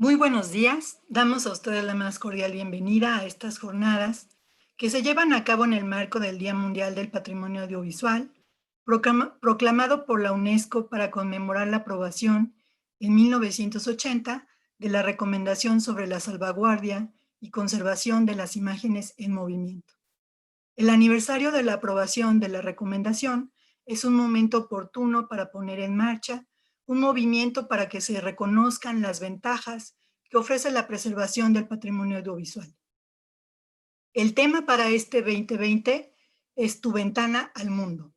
Muy buenos días. Damos a ustedes la más cordial bienvenida a estas jornadas que se llevan a cabo en el marco del Día Mundial del Patrimonio Audiovisual, proclamado por la UNESCO para conmemorar la aprobación en 1980 de la Recomendación sobre la salvaguardia y conservación de las imágenes en movimiento. El aniversario de la aprobación de la recomendación es un momento oportuno para poner en marcha un movimiento para que se reconozcan las ventajas que ofrece la preservación del patrimonio audiovisual. El tema para este 2020 es Tu ventana al mundo.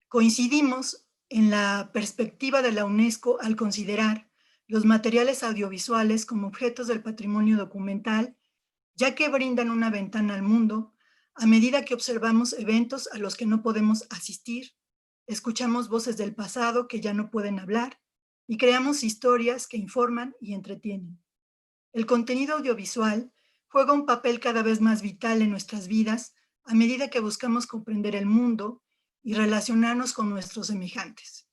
Coincidimos en la perspectiva de la UNESCO al considerar los materiales audiovisuales como objetos del patrimonio documental, ya que brindan una ventana al mundo a medida que observamos eventos a los que no podemos asistir, escuchamos voces del pasado que ya no pueden hablar y creamos historias que informan y entretienen. El contenido audiovisual juega un papel cada vez más vital en nuestras vidas a medida que buscamos comprender el mundo y relacionarnos con nuestros semejantes.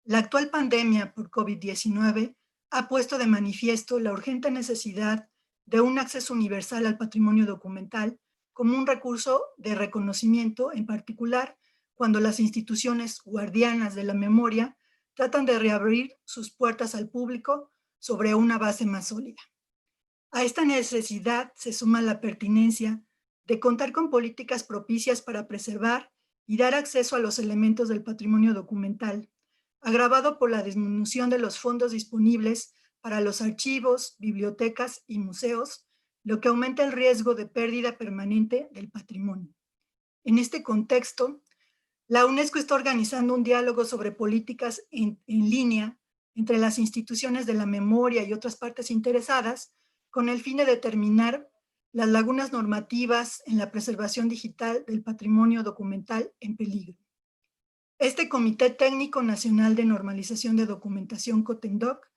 La actual pandemia por COVID-19 ha puesto de manifiesto la urgente necesidad de un acceso universal al patrimonio documental como un recurso de reconocimiento, en particular cuando las instituciones guardianas de la memoria tratan de reabrir sus puertas al público sobre una base más sólida. A esta necesidad se suma la pertinencia de contar con políticas propicias para preservar y dar acceso a los elementos del patrimonio documental, agravado por la disminución de los fondos disponibles para los archivos, bibliotecas y museos, lo que aumenta el riesgo de pérdida permanente del patrimonio. En este contexto, la UNESCO está organizando un diálogo sobre políticas en línea entre las instituciones de la memoria y otras partes interesadas, con el fin de determinar las lagunas normativas en la preservación digital del patrimonio documental en peligro. Este Comité Técnico Nacional de Normalización de Documentación, COTENDOC,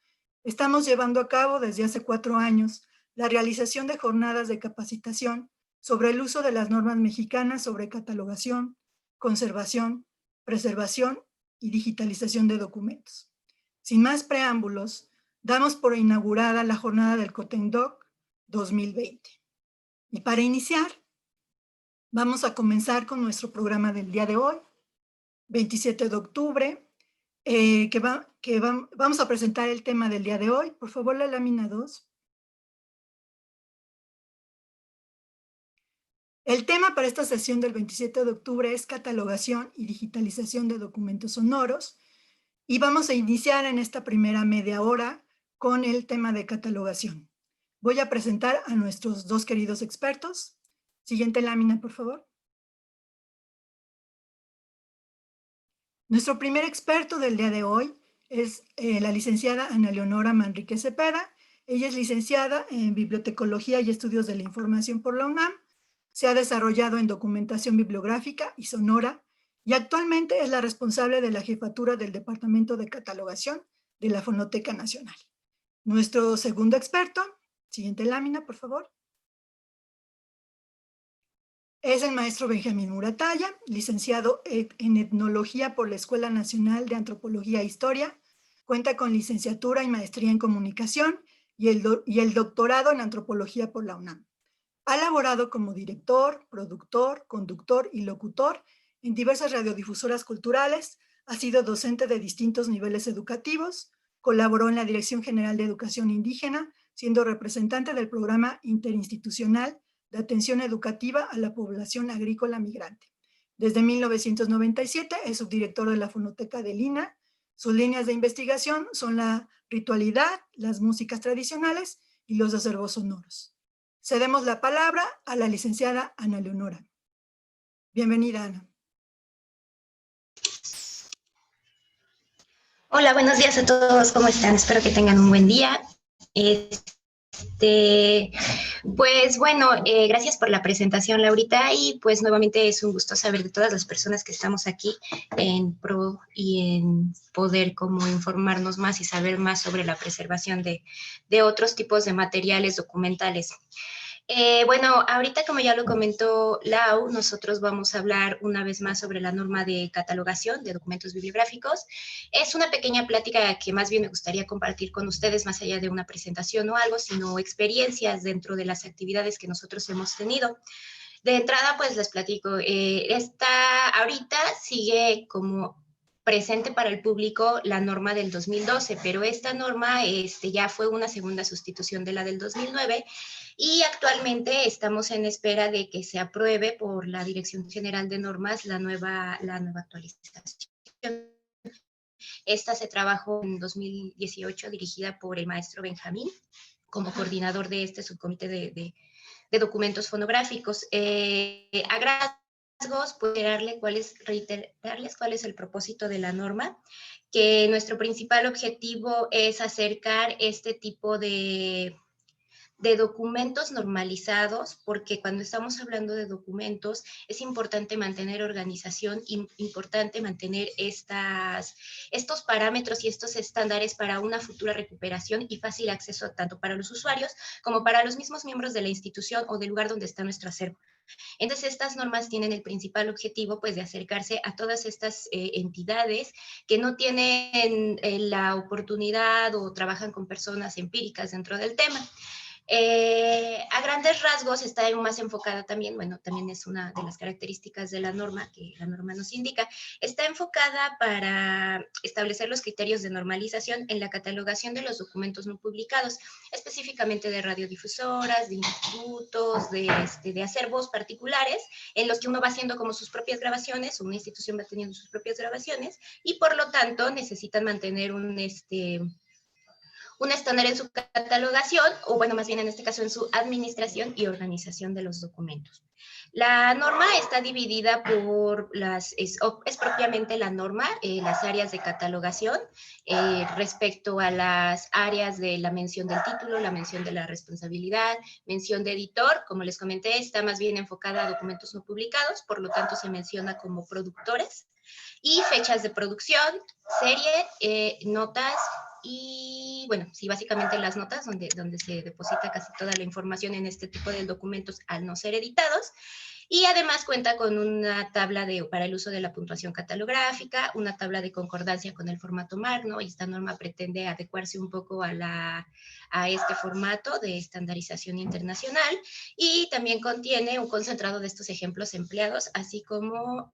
estamos llevando a cabo desde hace 4 años la realización de jornadas de capacitación sobre el uso de las normas mexicanas sobre catalogación, conservación, preservación y digitalización de documentos. Sin más preámbulos, damos por inaugurada la jornada del COTENDOC 2020. Y para iniciar, vamos a comenzar con nuestro programa del día de hoy, 27 de octubre, vamos a presentar el tema del día de hoy. Por favor, la lámina 2. El tema para esta sesión del 27 de octubre es catalogación y digitalización de documentos sonoros, y vamos a iniciar en esta primera media hora con el tema de catalogación. Voy a presentar a nuestros dos queridos expertos. Siguiente lámina, por favor. Nuestro primer experto del día de hoy es la licenciada Ana Leonora Manrique Cepeda. Ella es licenciada en Bibliotecología y Estudios de la Información por la UNAM. Se ha desarrollado en documentación bibliográfica y sonora y actualmente es la responsable de la jefatura del Departamento de Catalogación de la Fonoteca Nacional. Nuestro segundo experto, siguiente lámina, por favor, es el maestro Benjamín Muratalla, licenciado en Etnología por la Escuela Nacional de Antropología e Historia. Cuenta con licenciatura y maestría en Comunicación y el doctorado en Antropología por la UNAM. Ha laborado como director, productor, conductor y locutor en diversas radiodifusoras culturales. Ha sido docente de distintos niveles educativos. Colaboró en la Dirección General de Educación Indígena, siendo representante del Programa Interinstitucional de Atención Educativa a la Población Agrícola Migrante. Desde 1997 es subdirector de la Fonoteca de Lina. Sus líneas de investigación son la ritualidad, las músicas tradicionales y los acervos sonoros. Cedemos la palabra a la licenciada Ana Leonora. Bienvenida, Ana. Hola, buenos días a todos, ¿cómo están? Espero que tengan un buen día. Pues bueno, gracias por la presentación, Laurita, y pues nuevamente es un gusto saber de todas las personas que estamos aquí en pro y en poder como informarnos más y saber más sobre la preservación de otros tipos de materiales documentales. Bueno, ahorita como ya lo comentó Lau, nosotros vamos a hablar una vez más sobre la norma de catalogación de documentos bibliográficos. Es una pequeña plática que más bien me gustaría compartir con ustedes, más allá de una presentación o algo, sino experiencias dentro de las actividades que nosotros hemos tenido. De entrada, pues les platico, esta ahorita sigue como presente para el público la norma del 2012, pero esta norma ya fue una segunda sustitución de la del 2009 y actualmente estamos en espera de que se apruebe por la Dirección General de Normas la nueva actualización. Esta se trabajó en 2018 dirigida por el maestro Benjamín como coordinador de este subcomité de documentos fonográficos. A rasgos, pues, reiterarles cuál es el propósito de la norma, que nuestro principal objetivo es acercar este tipo de documentos normalizados, porque cuando estamos hablando de documentos es importante mantener organización, importante mantener estos parámetros y estos estándares para una futura recuperación y fácil acceso tanto para los usuarios como para los mismos miembros de la institución o del lugar donde está nuestro acervo. Entonces, estas normas tienen el principal objetivo, pues, de acercarse a todas estas entidades que no tienen la oportunidad o trabajan con personas empíricas dentro del tema. A grandes rasgos está más enfocada también, bueno, también es una de las características de la norma que la norma nos indica, está enfocada para establecer los criterios de normalización en la catalogación de los documentos no publicados, específicamente de radiodifusoras, de institutos, de acervos particulares, en los que uno va haciendo como sus propias grabaciones, una institución va teniendo sus propias grabaciones, y por lo tanto necesitan mantener un estándar en su catalogación, o bueno, más bien en este caso en su administración y organización de los documentos. La norma está dividida por es propiamente la norma, las áreas de catalogación, respecto a las áreas de la mención del título, la mención de la responsabilidad, mención de editor, como les comenté, está más bien enfocada a documentos no publicados, por lo tanto se menciona como productores, y fechas de producción, serie, notas y, bueno, sí, básicamente las notas donde se deposita casi toda la información en este tipo de documentos al no ser editados. Y además cuenta con una tabla para el uso de la puntuación catalográfica, una tabla de concordancia con el formato Magno, y esta norma pretende adecuarse un poco a este formato de estandarización internacional, y también contiene un concentrado de estos ejemplos empleados, así como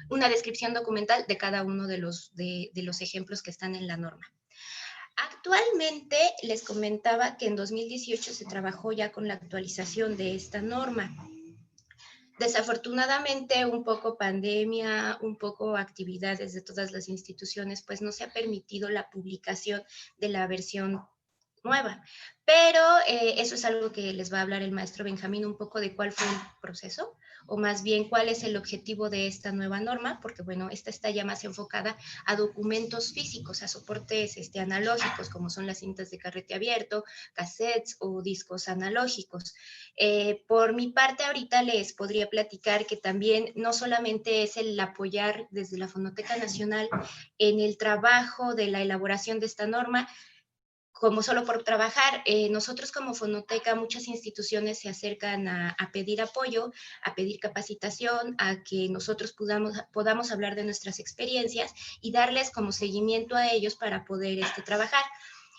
una descripción documental de cada uno de los ejemplos que están en la norma. Actualmente les comentaba que en 2018 se trabajó ya con la actualización de esta norma. Desafortunadamente, un poco pandemia, un poco actividades de todas las instituciones, pues no se ha permitido la publicación de la versión nueva. Pero eso es algo que les va a hablar el maestro Benjamín, un poco de cuál fue el proceso, o más bien cuál es el objetivo de esta nueva norma, porque bueno, esta está ya más enfocada a documentos físicos, a soportes analógicos, como son las cintas de carrete abierto, cassettes o discos analógicos. Por mi parte, ahorita les podría platicar que también no solamente es el apoyar desde la Fonoteca Nacional en el trabajo de la elaboración de esta norma, como solo por trabajar. Nosotros como Fonoteca, muchas instituciones se acercan a pedir apoyo, a pedir capacitación, a que nosotros podamos hablar de nuestras experiencias y darles como seguimiento a ellos para poder trabajar.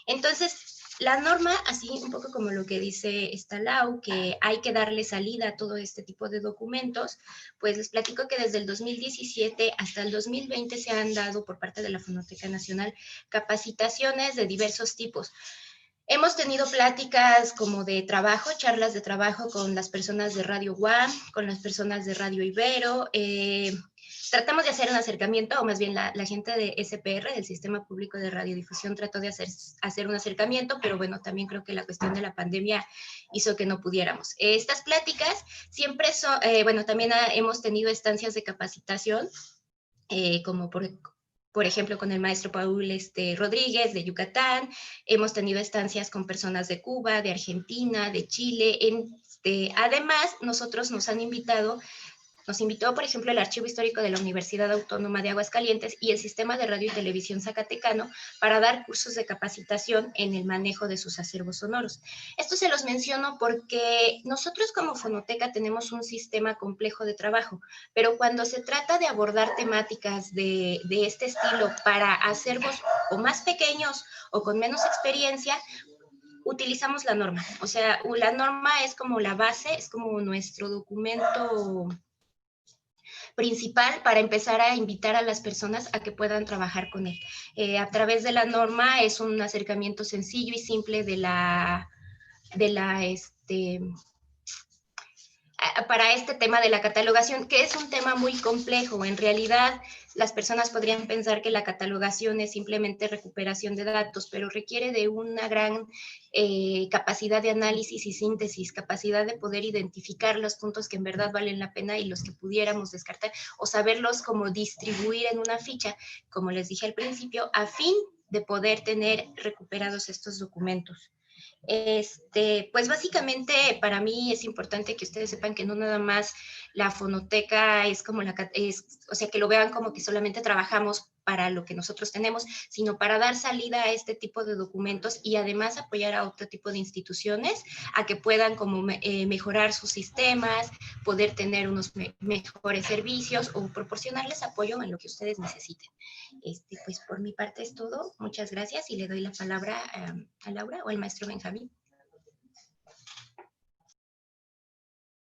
Entonces, la norma, así un poco como lo que dice Lau, que hay que darle salida a todo este tipo de documentos, pues les platico que desde el 2017 hasta el 2020 se han dado por parte de la Fonoteca Nacional capacitaciones de diversos tipos. Hemos tenido pláticas como de trabajo, charlas de trabajo con las personas de Radio UAM, con las personas de Radio Ibero. Tratamos de hacer un acercamiento, o más bien la gente de SPR, del Sistema Público de Radiodifusión, trató de hacer un acercamiento, pero bueno, también creo que la cuestión de la pandemia hizo que no pudiéramos. Estas pláticas siempre son, bueno, también hemos tenido estancias de capacitación, como por ejemplo, con el maestro Paul Rodríguez de Yucatán. Hemos tenido estancias con personas de Cuba, de Argentina, de Chile. Además, nosotros nos han invitado Nos invitó, por ejemplo, el Archivo Histórico de la Universidad Autónoma de Aguascalientes y el Sistema de Radio y Televisión Zacatecano para dar cursos de capacitación en el manejo de sus acervos sonoros. Esto se los menciono porque nosotros como Fonoteca tenemos un sistema complejo de trabajo, pero cuando se trata de abordar temáticas de este estilo para acervos o más pequeños o con menos experiencia, utilizamos la norma. O sea, la norma es como la base, es como nuestro documento principal para empezar a invitar a las personas a que puedan trabajar con él. A través de la norma es un acercamiento sencillo y simple de la para este tema de la catalogación, que es un tema muy complejo. En realidad, las personas podrían pensar que la catalogación es simplemente recuperación de datos, pero requiere de una gran capacidad de análisis y síntesis, capacidad de poder identificar los puntos que en verdad valen la pena y los que pudiéramos descartar, o saberlos como distribuir en una ficha, como les dije al principio, a fin de poder tener recuperados estos documentos. Pues básicamente para mí es importante que ustedes sepan que no nada más la fonoteca es como o sea, que lo vean como que solamente trabajamos para lo que nosotros tenemos, sino para dar salida a este tipo de documentos y además apoyar a otro tipo de instituciones a que puedan como mejorar sus sistemas, poder tener unos mejores servicios o proporcionarles apoyo en lo que ustedes necesiten. Pues por mi parte es todo. Muchas gracias y le doy la palabra a Laura o al maestro Benjamín.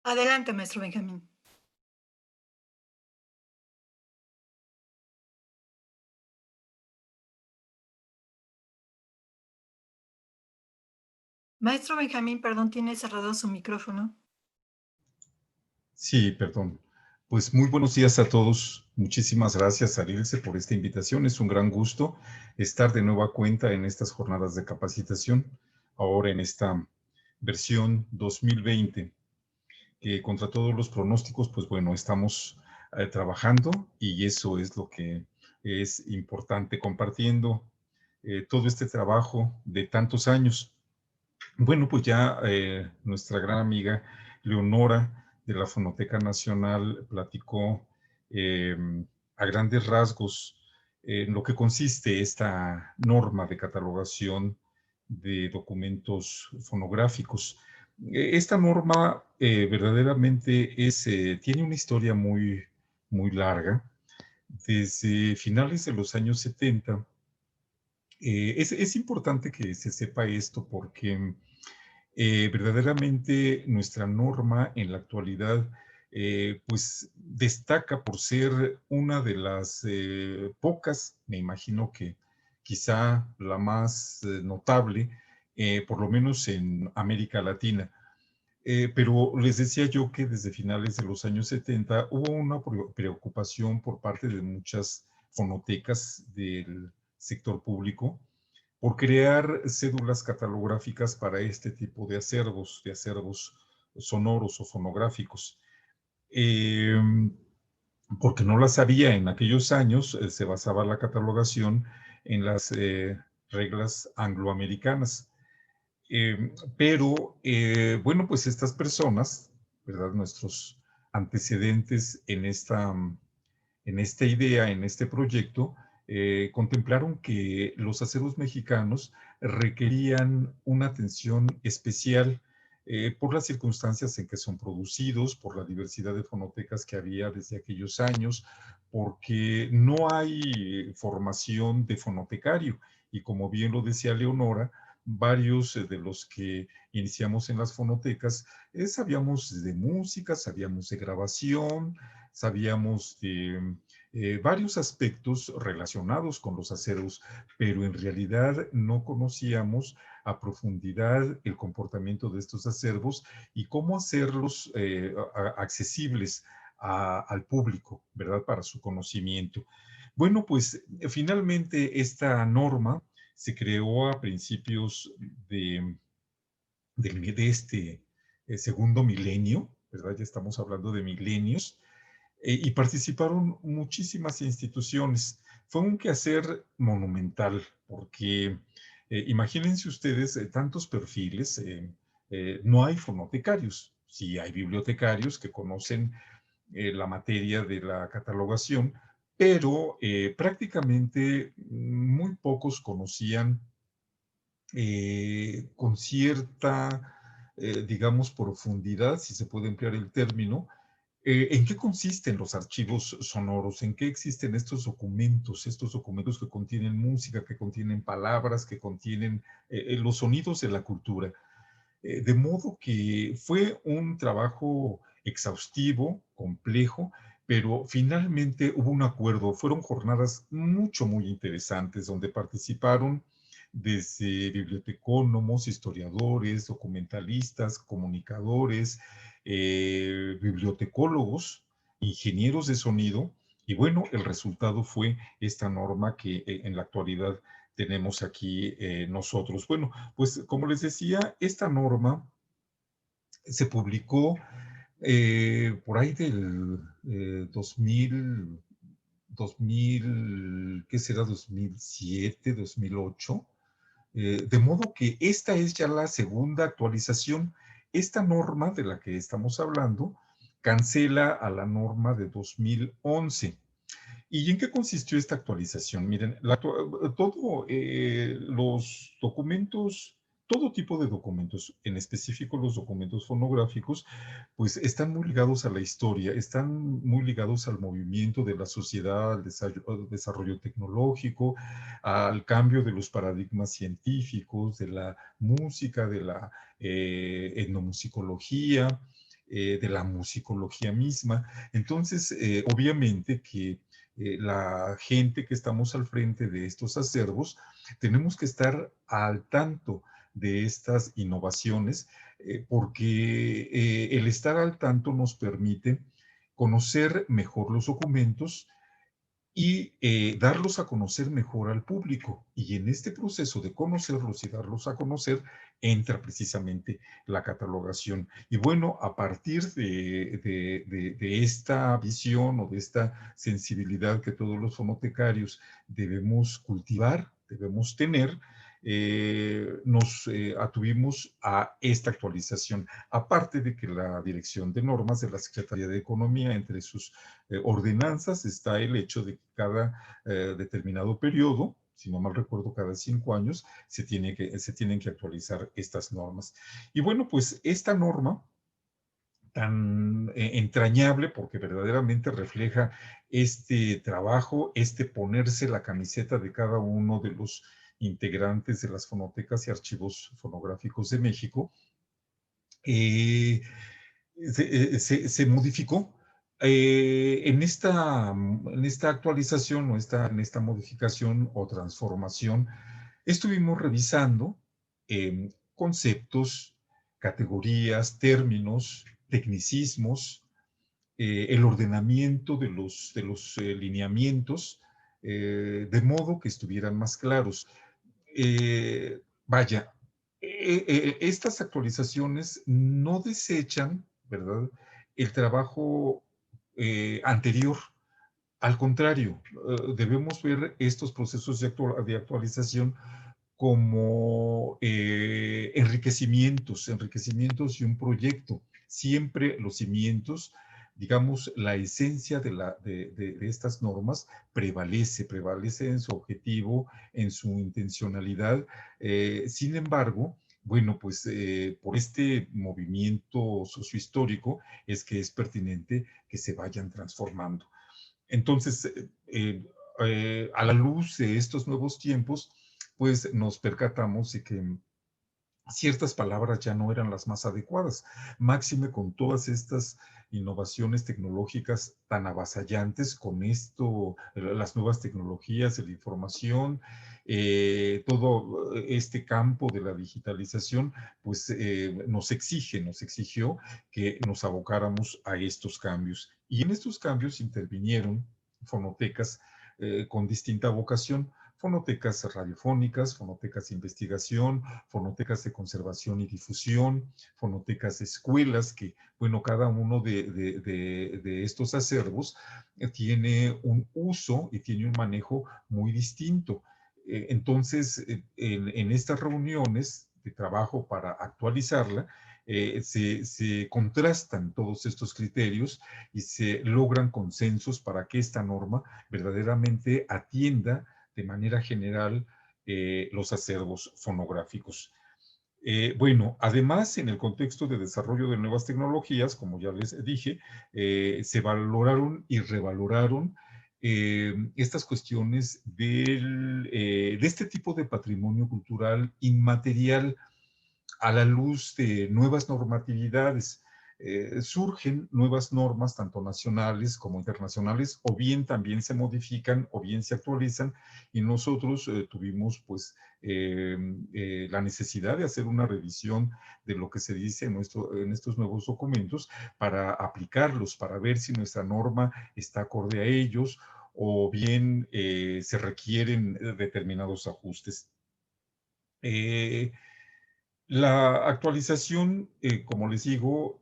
Adelante, maestro Benjamín. Maestro Benjamín, perdón, tiene cerrado su micrófono. Sí, perdón. Pues muy buenos días a todos. Muchísimas gracias, Arilce, por esta invitación. Es un gran gusto estar de nueva cuenta en estas jornadas de capacitación, ahora en esta versión 2020, que contra todos los pronósticos, pues bueno, estamos trabajando y eso es lo que es importante, compartiendo todo este trabajo de tantos años. Bueno, pues ya nuestra gran amiga Leonora de la Fonoteca Nacional platicó eh, a grandes rasgos en lo que consiste esta norma de catalogación de documentos fonográficos. Esta norma verdaderamente tiene una historia muy, muy larga. Desde finales de los años 70, es importante que se sepa esto porque verdaderamente nuestra norma en la actualidad pues destaca por ser una de las pocas, me imagino que quizá la más notable, por lo menos en América Latina. Pero les decía yo que desde finales de los años 70 hubo una preocupación por parte de muchas fonotecas del sector público por crear cédulas catalográficas para este tipo de acervos sonoros o fonográficos. Eh, Porque no las había en aquellos años, se basaba la catalogación en las reglas angloamericanas. Pero, bueno, pues estas personas, ¿verdad? Nuestros antecedentes en esta idea, en este proyecto, contemplaron que los aceros mexicanos requerían una atención especial por las circunstancias en que son producidos, por la diversidad de fonotecas que había desde aquellos años, porque no hay formación de fonotecario. Y como bien lo decía Leonora, varios de los que iniciamos en las fonotecas sabíamos de música, sabíamos de grabación, sabíamos de varios aspectos relacionados con los aceros, pero en realidad no conocíamos a profundidad el comportamiento de estos acervos y cómo hacerlos accesibles al público, ¿verdad? Para su conocimiento. Bueno, pues finalmente esta norma se creó a principios de, de este segundo milenio, ¿verdad? Ya estamos hablando de milenios, y participaron muchísimas instituciones. Fue un quehacer monumental porque imagínense ustedes tantos perfiles, no hay fonotecarios, sí hay bibliotecarios que conocen la materia de la catalogación, pero prácticamente muy pocos conocían con cierta, digamos, profundidad, si se puede emplear el término, ¿en qué consisten los archivos sonoros? ¿En qué existen estos documentos que contienen música, que contienen palabras, que contienen los sonidos de la cultura? De modo que fue un trabajo exhaustivo, complejo, pero finalmente hubo un acuerdo. Fueron jornadas muy interesantes donde participaron desde bibliotecónomos, historiadores, documentalistas, comunicadores, bibliotecólogos, ingenieros de sonido. Y bueno, el resultado fue esta norma que en la actualidad tenemos aquí nosotros. Bueno, pues como les decía, esta norma se publicó por ahí del 2000, ¿qué será? 2007, 2008. De modo que esta es ya la segunda actualización. Esta norma de la que estamos hablando cancela a la norma de 2011. ¿Y en qué consistió esta actualización? Miren, los documentos, todo tipo de documentos, en específico los documentos fonográficos, pues están muy ligados a la historia, están muy ligados al movimiento de la sociedad, al desarrollo tecnológico, al cambio de los paradigmas científicos, de la música, de la etnomusicología, de la musicología misma. Entonces, obviamente que la gente que estamos al frente de estos acervos, tenemos que estar al tanto de estas innovaciones, porque el estar al tanto nos permite conocer mejor los documentos y darlos a conocer mejor al público. Y en este proceso de conocerlos y darlos a conocer entra precisamente la catalogación. Y bueno, a partir de esta visión o de esta sensibilidad que todos los fonotecarios debemos cultivar, debemos tener, nos atuvimos a esta actualización. Aparte de que la Dirección de Normas de la Secretaría de Economía, entre sus ordenanzas, está el hecho de que cada determinado periodo, si no mal recuerdo, cada 5 años, se tienen que actualizar estas normas. Y bueno, pues esta norma tan entrañable, porque verdaderamente refleja este trabajo, este ponerse la camiseta de cada uno de los integrantes de las fonotecas y archivos fonográficos de México, eh, se modificó. En esta actualización o en esta modificación o transformación, estuvimos revisando conceptos, categorías, términos, tecnicismos, el ordenamiento de los lineamientos, de modo que estuvieran más claros. Vaya, estas actualizaciones no desechan, ¿verdad?, el trabajo anterior. Al contrario, debemos ver estos procesos de actualización como enriquecimientos y un proyecto. Siempre los cimientos, digamos, la esencia de estas normas prevalece en su objetivo, en su intencionalidad. Sin embargo, bueno, pues por este movimiento sociohistórico es que es pertinente que se vayan transformando. Entonces, a la luz de estos nuevos tiempos, pues nos percatamos de que ciertas palabras ya no eran las más adecuadas, máxime con todas estas innovaciones tecnológicas tan avasallantes, con esto, las nuevas tecnologías de la información, todo este campo de la digitalización, pues nos exigió que nos abocáramos a estos cambios. Y en estos cambios intervinieron fonotecas con distinta vocación, fonotecas radiofónicas, fonotecas de investigación, fonotecas de conservación y difusión, fonotecas de escuelas, que, bueno, cada uno de estos acervos tiene un uso y tiene un manejo muy distinto. Entonces, en estas reuniones de trabajo para actualizarla, se contrastan todos estos criterios y se logran consensos para que esta norma verdaderamente atienda de manera general los acervos fonográficos. Bueno, además, en el contexto de desarrollo de nuevas tecnologías, como ya les dije, se valoraron y revaloraron estas cuestiones de este tipo de patrimonio cultural inmaterial a la luz de nuevas normatividades. Surgen nuevas normas, tanto nacionales como internacionales, o bien también se modifican o bien se actualizan, y nosotros tuvimos pues la necesidad de hacer una revisión de lo que se dice en estos nuevos documentos para aplicarlos, para ver si nuestra norma está acorde a ellos o bien se requieren determinados ajustes. La actualización, como les digo,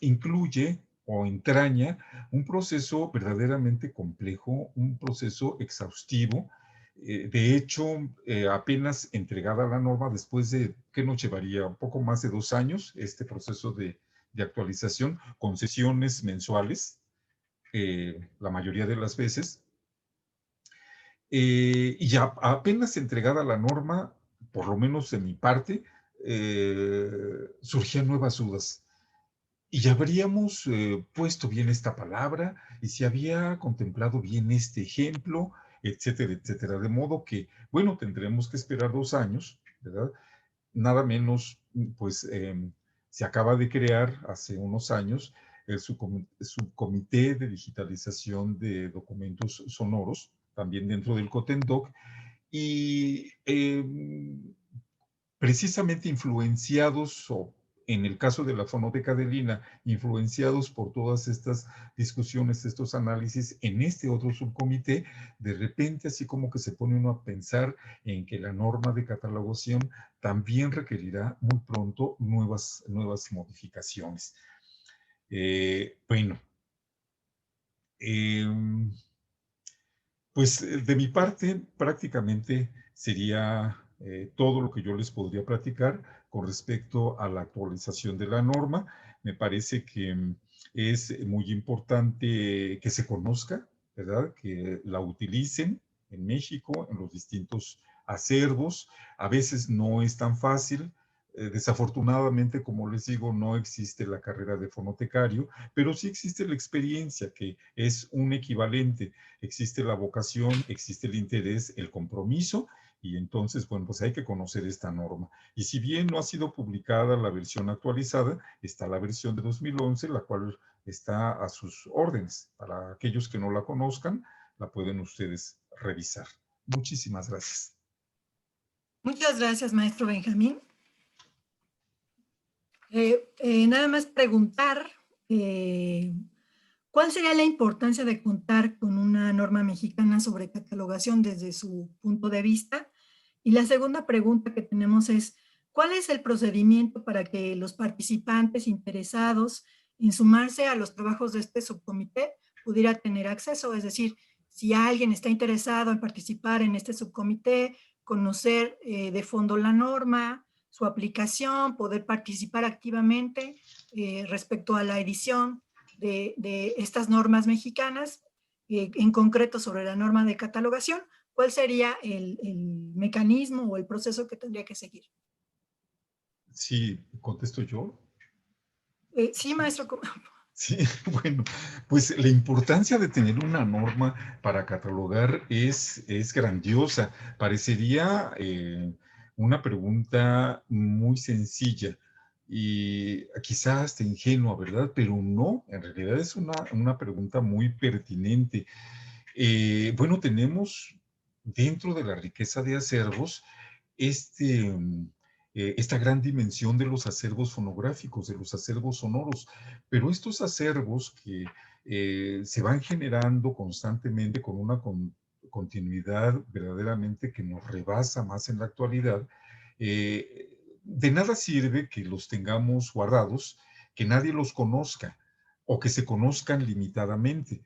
incluye o entraña un proceso verdaderamente complejo, un proceso exhaustivo. De hecho, apenas entregada la norma, después de, ¿qué nos llevaría? Un poco más de 2 años, este proceso de actualización, con sesiones mensuales, la mayoría de las veces. Y ya apenas entregada la norma, por lo menos de mi parte, surgían nuevas dudas. Y ya habríamos puesto bien esta palabra y se había contemplado bien este ejemplo, etcétera, etcétera. De modo que, bueno, tendremos que esperar 2 años, ¿verdad? Nada menos, pues, se acaba de crear hace unos años el subcomité de digitalización de documentos sonoros, también dentro del COTENDOC, y precisamente influenciados, o en el caso de la Fonoteca de Lina, influenciados por todas estas discusiones, estos análisis, en este otro subcomité, de repente así como que se pone uno a pensar en que la norma de catalogación también requerirá muy pronto nuevas modificaciones. Bueno, pues de mi parte prácticamente sería todo lo que yo les podría platicar con respecto a la actualización de la norma. Me parece que es muy importante que se conozca, ¿verdad? Que la utilicen en México, en los distintos acervos. A veces no es tan fácil. Desafortunadamente, como les digo, no existe la carrera de fonotecario, pero sí existe la experiencia, que es un equivalente. Existe la vocación, existe el interés, el compromiso, y entonces, bueno, pues hay que conocer esta norma. Y si bien no ha sido publicada la versión actualizada, está la versión de 2011, la cual está a sus órdenes. Para aquellos que no la conozcan, la pueden ustedes revisar. Muchísimas gracias. Muchas gracias, maestro Benjamín. Nada más preguntar, ¿cuál sería la importancia de contar con una norma mexicana sobre catalogación desde su punto de vista? Y la segunda pregunta que tenemos es, ¿cuál es el procedimiento para que los participantes interesados en sumarse a los trabajos de este subcomité pudiera tener acceso? Es decir, si alguien está interesado en participar en este subcomité, conocer de fondo la norma, su aplicación, poder participar activamente respecto a la edición de estas normas mexicanas, en concreto sobre la norma de catalogación, ¿cuál sería el mecanismo o el proceso que tendría que seguir? Sí, contesto yo. Sí, maestro. Sí, bueno, pues la importancia de tener una norma para catalogar es grandiosa. Parecería una pregunta muy sencilla y quizás hasta ingenua, ¿verdad? Pero no, en realidad es una pregunta muy pertinente. Bueno, tenemos dentro de la riqueza de acervos esta gran dimensión de los acervos fonográficos, de los acervos sonoros, pero estos acervos que se van generando constantemente con una continuidad verdaderamente que nos rebasa más en la actualidad, de nada sirve que los tengamos guardados, que nadie los conozca o que se conozcan limitadamente.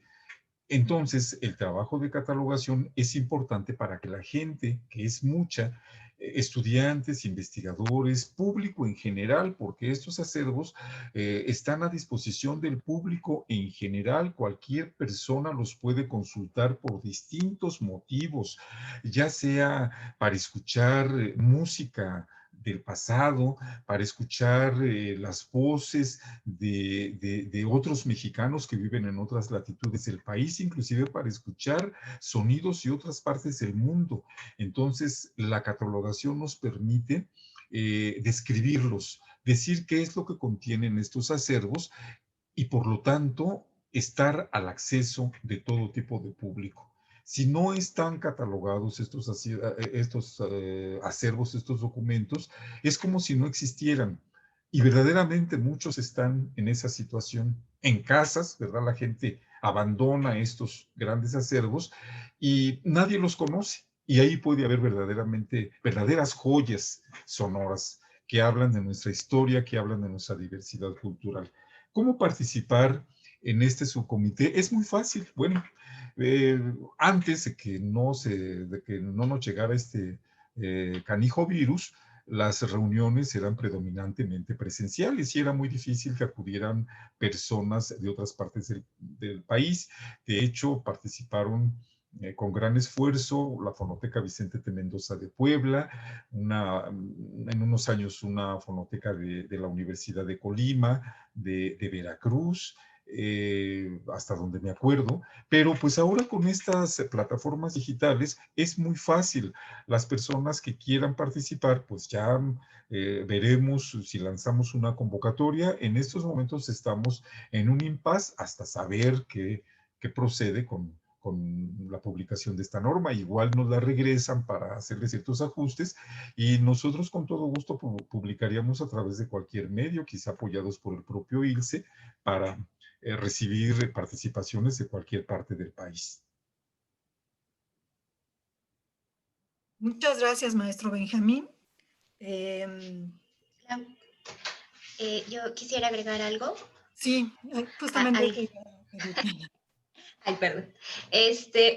Entonces, el trabajo de catalogación es importante para que la gente, que es mucha, estudiantes, investigadores, público en general, porque estos acervos están a disposición del público en general. Cualquier persona los puede consultar por distintos motivos, ya sea para escuchar música del pasado, para escuchar las voces de otros mexicanos que viven en otras latitudes del país, inclusive para escuchar sonidos de otras partes del mundo. Entonces, la catalogación nos permite describirlos, decir qué es lo que contienen estos acervos y, por lo tanto, estar al acceso de todo tipo de público. Si no están catalogados estos acervos, estos documentos, es como si no existieran. Y verdaderamente muchos están en esa situación. En casas, ¿verdad? La gente abandona estos grandes acervos y nadie los conoce. Y ahí puede haber verdaderas joyas sonoras que hablan de nuestra historia, que hablan de nuestra diversidad cultural. ¿Cómo participar en este subcomité? Es muy fácil. Bueno, eh, antes de que no nos llegara este canijo virus, las reuniones eran predominantemente presenciales y era muy difícil que acudieran personas de otras partes del país. De hecho, participaron con gran esfuerzo la Fonoteca Vicente T. Mendoza de Puebla, en unos años una fonoteca de la Universidad de Colima, de Veracruz, hasta donde me acuerdo, pero pues ahora con estas plataformas digitales es muy fácil. Las personas que quieran participar, pues ya veremos si lanzamos una convocatoria. En estos momentos estamos en un impasse hasta saber qué procede con la publicación de esta norma. Igual nos la regresan para hacerle ciertos ajustes y nosotros con todo gusto publicaríamos a través de cualquier medio, quizá apoyados por el propio ILSE, para recibir participaciones de cualquier parte del país. Muchas gracias, maestro Benjamín. Yo quisiera agregar algo. Sí, justamente. Ay, perdón.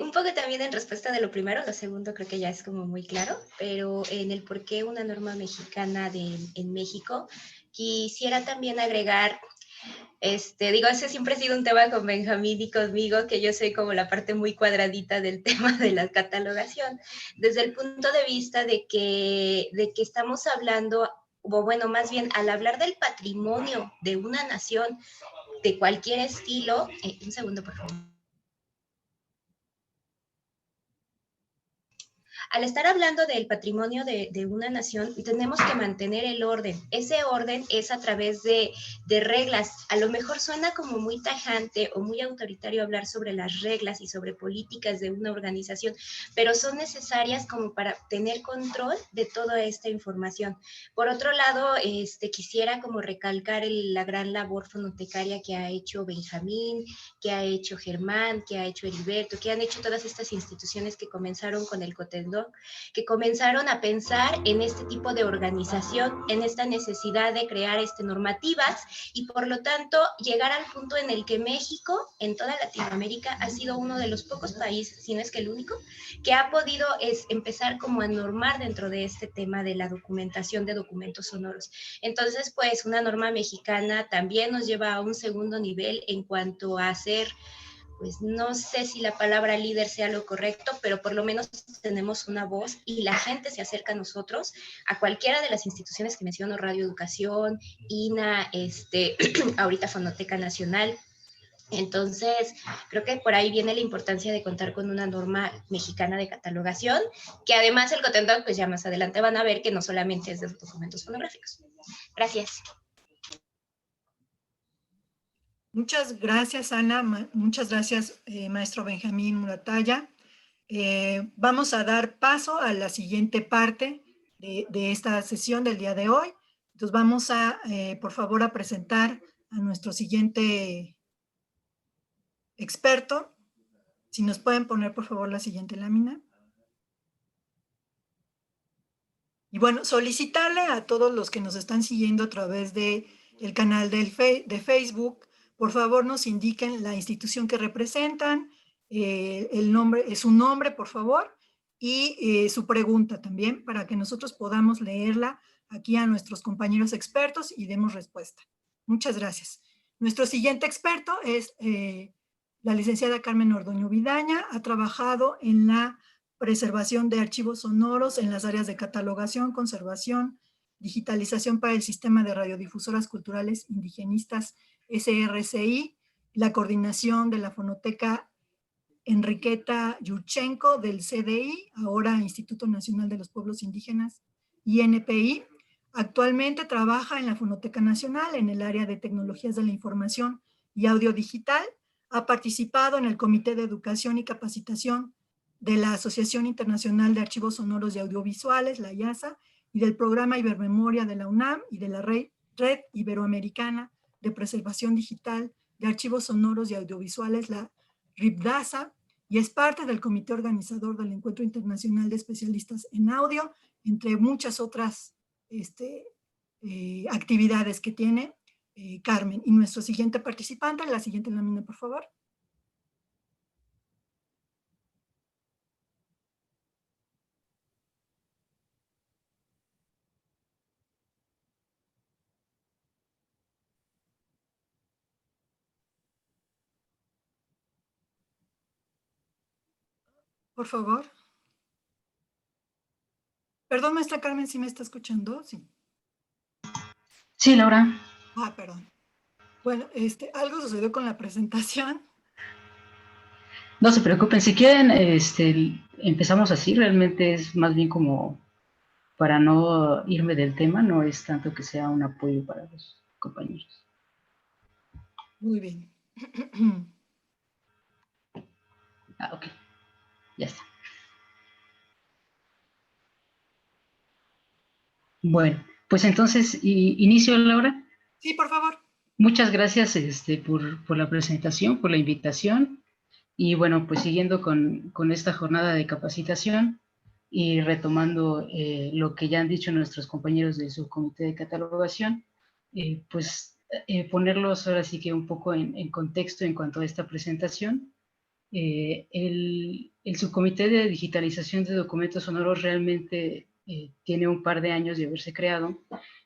Un poco también en respuesta de lo primero, lo segundo creo que ya es como muy claro, pero en el por qué una norma mexicana en México, quisiera también agregar, digo, ese siempre ha sido un tema con Benjamín y conmigo, que yo soy como la parte muy cuadradita del tema de la catalogación, desde el punto de vista de que estamos hablando, o bueno, más bien al hablar del patrimonio de una nación de cualquier estilo, un segundo por favor. Al estar hablando del patrimonio de una nación, tenemos que mantener el orden. Ese orden es a través de reglas. A lo mejor suena como muy tajante o muy autoritario hablar sobre las reglas y sobre políticas de una organización, pero son necesarias como para tener control de toda esta información. Por otro lado, quisiera como recalcar la gran labor fonotecaria que ha hecho Benjamín, que ha hecho Germán, que ha hecho Heriberto, que han hecho todas estas instituciones que comenzaron con el Cotendó, que comenzaron a pensar en este tipo de organización, en esta necesidad de crear normativas y por lo tanto llegar al punto en el que México, en toda Latinoamérica, ha sido uno de los pocos países, si no es que el único, que ha podido empezar como a normar dentro de este tema de la documentación de documentos sonoros. Entonces, pues una norma mexicana también nos lleva a un segundo nivel en cuanto a hacer, pues no sé si la palabra líder sea lo correcto, pero por lo menos tenemos una voz y la gente se acerca a nosotros, a cualquiera de las instituciones que menciono, Radio Educación, INA, ahorita Fonoteca Nacional. Entonces, creo que por ahí viene la importancia de contar con una norma mexicana de catalogación, que además el Cotendó, pues ya más adelante van a ver que no solamente es de documentos fonográficos. Gracias. Muchas gracias, Ana. Muchas gracias, maestro Benjamín Muratalla. Vamos a dar paso a la siguiente parte de esta sesión del día de hoy. Entonces vamos a, por favor, a presentar a nuestro siguiente experto. Si nos pueden poner, por favor, la siguiente lámina. Y bueno, solicitarle a todos los que nos están siguiendo a través del canal de Facebook, por favor nos indiquen la institución que representan, su nombre, por favor, y su pregunta también, para que nosotros podamos leerla aquí a nuestros compañeros expertos y demos respuesta. Muchas gracias. Nuestro siguiente experto es la licenciada Carmen Ordoño Vidaña. Ha trabajado en la preservación de archivos sonoros en las áreas de catalogación, conservación, digitalización para el Sistema de Radiodifusoras Culturales Indigenistas SRCI, la coordinación de la Fonoteca Enriqueta Yurchenko del CDI, ahora Instituto Nacional de los Pueblos Indígenas, INPI. Actualmente trabaja en la Fonoteca Nacional en el área de Tecnologías de la Información y Audio Digital. Ha participado en el Comité de Educación y Capacitación de la Asociación Internacional de Archivos Sonoros y Audiovisuales, la IASA, y del Programa Ibermemoria de la UNAM y de la Red Iberoamericana de Preservación Digital de Archivos Sonoros y Audiovisuales, la RIPDASA, y es parte del comité organizador del Encuentro Internacional de Especialistas en Audio, entre muchas otras actividades que tiene Carmen. Y nuestro siguiente participante, la siguiente lámina, por favor. Por favor. Perdón, maestra Carmen, ¿sí me está escuchando? Sí. Sí, Laura. Ah, perdón. Bueno, algo sucedió con la presentación. No se preocupen, si quieren, empezamos así, realmente es más bien como para no irme del tema, no es tanto que sea un apoyo para los compañeros. Muy bien. Ah, ok, ya está. Bueno, pues entonces, inicio, Laura. Sí, por favor. Muchas gracias por la presentación, por la invitación. Y bueno, pues siguiendo con esta jornada de capacitación y retomando lo que ya han dicho nuestros compañeros del subcomité de catalogación, ponerlos ahora sí que un poco en contexto en cuanto a esta presentación. El subcomité de digitalización de documentos sonoros realmente tiene un par de años de haberse creado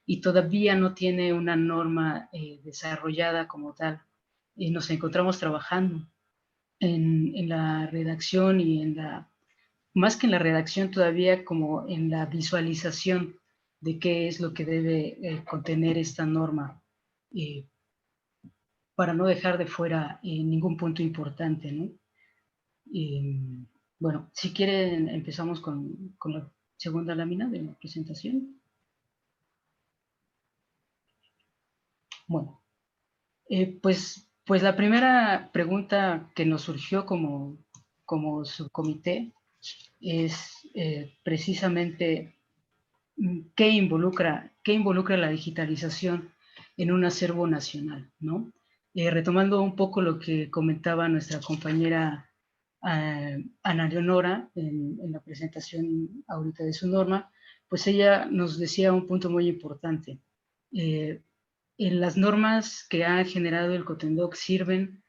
y todavía no tiene una norma desarrollada como tal. Nos encontramos trabajando en la redacción y más que en la redacción todavía como en la visualización de qué es lo que debe contener esta norma para no dejar de fuera ningún punto importante, ¿no? Bueno, si quieren empezamos con la segunda lámina de la presentación. Bueno, pues la primera pregunta que nos surgió como subcomité es precisamente qué involucra la digitalización en un acervo nacional, ¿no? Retomando un poco lo que comentaba nuestra compañera Ana Leonora en la presentación ahorita de su norma, pues ella nos decía un punto muy importante. En las normas que ha generado el Cotendoc sirven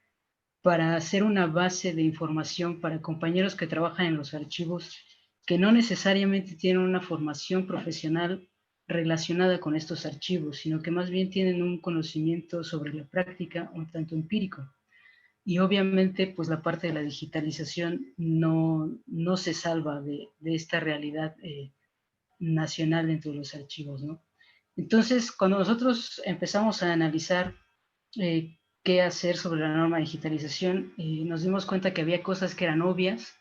para hacer una base de información para compañeros que trabajan en los archivos que no necesariamente tienen una formación profesional relacionada con estos archivos, sino que más bien tienen un conocimiento sobre la práctica un tanto empírico. Y obviamente, pues la parte de la digitalización no se salva de esta realidad nacional dentro de los archivos, ¿no? Entonces, cuando nosotros empezamos a analizar qué hacer sobre la norma de digitalización, nos dimos cuenta que había cosas que eran obvias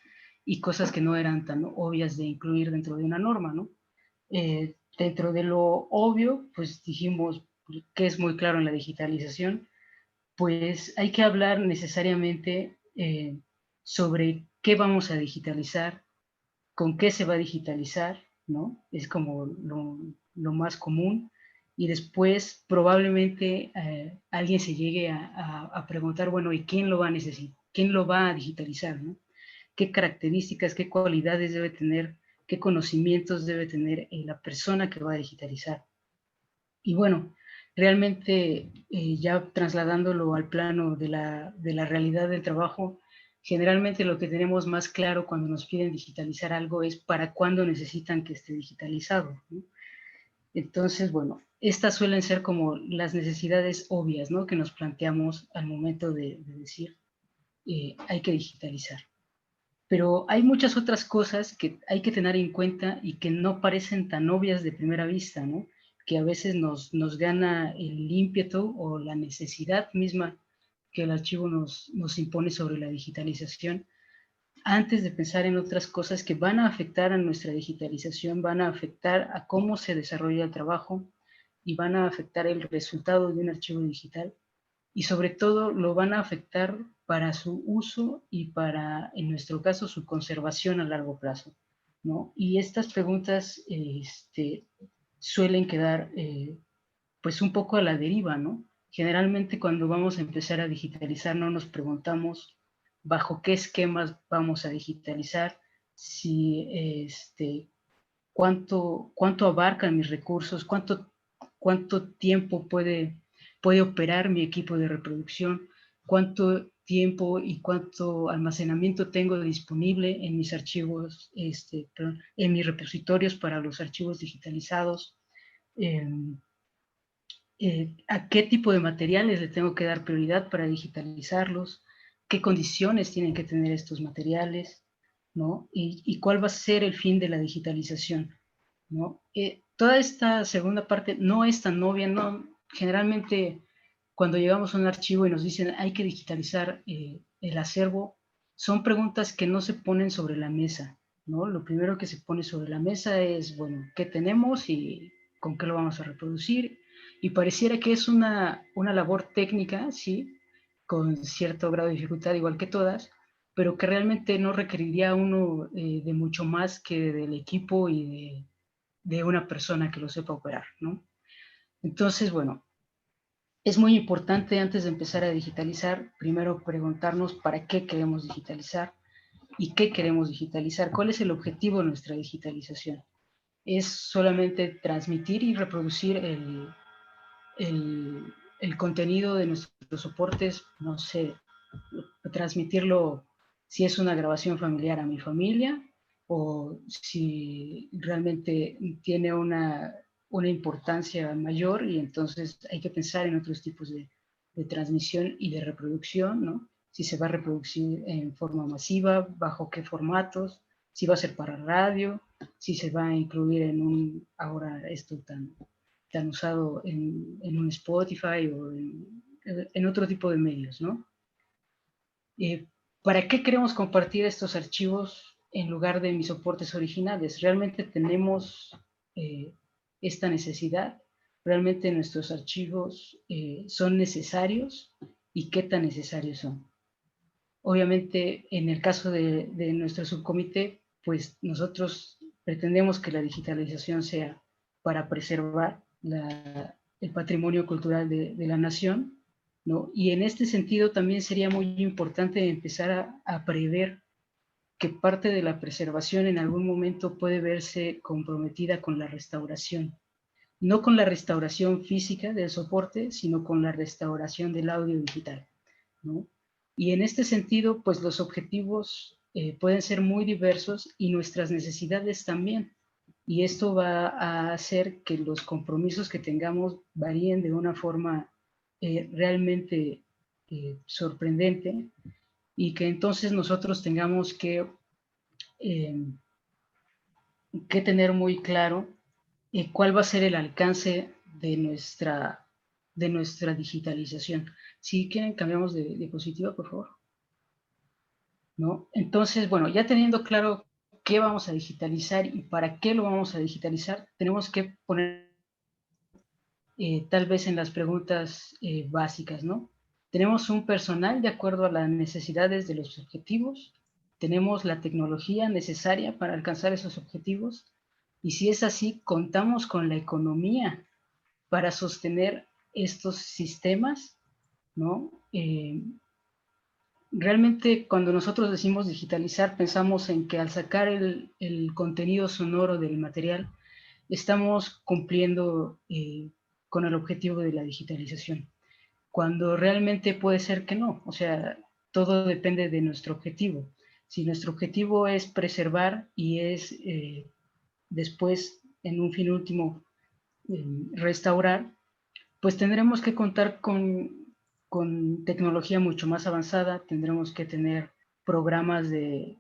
y cosas que no eran tan obvias de incluir dentro de una norma, ¿no? Dentro de lo obvio, pues dijimos que es muy claro en la digitalización, pues hay que hablar necesariamente sobre qué vamos a digitalizar, con qué se va a digitalizar, ¿no? Es como lo más común. Y después probablemente alguien se llegue a preguntar, bueno, ¿y quién lo va a necesitar? ¿Quién lo va a digitalizar, ¿no? ¿Qué características, qué cualidades debe tener, qué conocimientos debe tener la persona que va a digitalizar? Y bueno, realmente ya trasladándolo al plano de la realidad del trabajo, Generalmente lo que tenemos más claro cuando nos piden digitalizar algo es para cuándo necesitan que esté digitalizado, ¿no? Entonces, bueno, estas suelen ser como las necesidades obvias, ¿no?, que nos planteamos al momento de decir hay que digitalizar. Pero hay muchas otras cosas que hay que tener en cuenta y que no parecen tan obvias de primera vista, ¿no? Que a veces nos gana el ímpetu o la necesidad misma que el archivo nos impone sobre la digitalización, antes de pensar en otras cosas que van a afectar a nuestra digitalización, van a afectar a cómo se desarrolla el trabajo y van a afectar el resultado de un archivo digital, y sobre todo lo van a afectar para su uso y para, en nuestro caso, su conservación a largo plazo, ¿no? Y estas preguntas suelen quedar pues un poco a la deriva, ¿no? Generalmente cuando vamos a empezar a digitalizar no nos preguntamos bajo qué esquemas vamos a digitalizar, si cuánto abarcan mis recursos, cuánto tiempo puede operar mi equipo de reproducción, cuánto tiempo y cuánto almacenamiento tengo disponible en mis archivos, en mis repositorios para los archivos digitalizados, a qué tipo de materiales le tengo que dar prioridad para digitalizarlos, qué condiciones tienen que tener estos materiales, ¿no? Y cuál va a ser el fin de la digitalización, ¿no? Toda esta segunda parte no es tan obvia, ¿no? Generalmente cuando llegamos a un archivo y nos dicen hay que digitalizar el acervo, son preguntas que no se ponen sobre la mesa, ¿no? Lo primero que se pone sobre la mesa es, bueno, ¿qué tenemos y con qué lo vamos a reproducir? Y pareciera que es una labor técnica, sí, con cierto grado de dificultad, igual que todas, pero que realmente no requeriría uno de mucho más que del equipo y de una persona que lo sepa operar, ¿no? Entonces, bueno, es muy importante antes de empezar a digitalizar, primero preguntarnos para qué queremos digitalizar y qué queremos digitalizar, cuál es el objetivo de nuestra digitalización. ¿Es solamente transmitir y reproducir el contenido de nuestros soportes, no sé, transmitirlo si es una grabación familiar a mi familia o si realmente tiene una importancia mayor y entonces hay que pensar en otros tipos de transmisión y de reproducción, ¿no? Si se va a reproducir en forma masiva, bajo qué formatos, si va a ser para radio, si se va a incluir en ahora esto tan usado en un Spotify o en otro tipo de medios, ¿no? ¿Para qué queremos compartir estos archivos en lugar de mis soportes originales? ¿Realmente tenemos esta necesidad? ¿Realmente nuestros archivos son necesarios? ¿Y qué tan necesarios son? Obviamente, en el caso de nuestro subcomité, pues nosotros pretendemos que la digitalización sea para preservar el patrimonio cultural de la nación, ¿no? Y en este sentido también sería muy importante empezar a prever que parte de la preservación en algún momento puede verse comprometida con la restauración. No con la restauración física del soporte, sino con la restauración del audio digital, ¿no? Y en este sentido, pues los objetivos pueden ser muy diversos y nuestras necesidades también. Y esto va a hacer que los compromisos que tengamos varíen de una forma realmente sorprendente y que entonces nosotros tengamos que tener muy claro cuál va a ser el alcance de nuestra digitalización. Si quieren, cambiamos de diapositiva, por favor. ¿No? Entonces, bueno, ya teniendo claro qué vamos a digitalizar y para qué lo vamos a digitalizar, tenemos que poner tal vez en las preguntas básicas, ¿no? Tenemos un personal de acuerdo a las necesidades de los objetivos, tenemos la tecnología necesaria para alcanzar esos objetivos, y si es así, contamos con la economía para sostener estos sistemas, ¿no? Realmente cuando nosotros decimos digitalizar, pensamos en que al sacar el contenido sonoro del material, estamos cumpliendo con el objetivo de la digitalización, cuando realmente puede ser que no. O sea, todo depende de nuestro objetivo. Si nuestro objetivo es preservar y es después, en un fin último, restaurar, pues tendremos que contar con tecnología mucho más avanzada, tendremos que tener programas de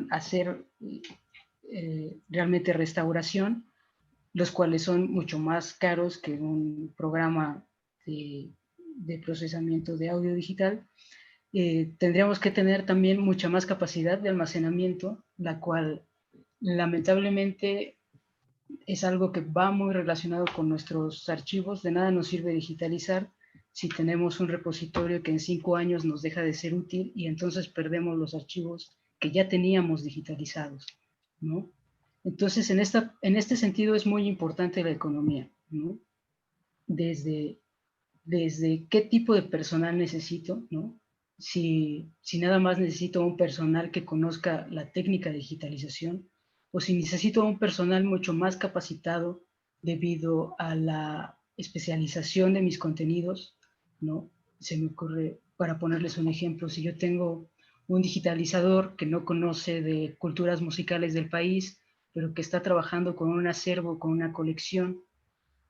hacer realmente restauración, los cuales son mucho más caros que un programa de procesamiento de audio digital. Tendríamos que tener también mucha más capacidad de almacenamiento, la cual lamentablemente es algo que va muy relacionado con nuestros archivos. De nada nos sirve digitalizar si tenemos un repositorio que en 5 años nos deja de ser útil y entonces perdemos los archivos que ya teníamos digitalizados, ¿no? Entonces, en este sentido es muy importante la economía, ¿no? Desde qué tipo de personal necesito, ¿no? Si nada más necesito un personal que conozca la técnica de digitalización, o si necesito un personal mucho más capacitado debido a la especialización de mis contenidos, ¿no? Se me ocurre, para ponerles un ejemplo, si yo tengo un digitalizador que no conoce de culturas musicales del país, pero que está trabajando con un acervo, con una colección,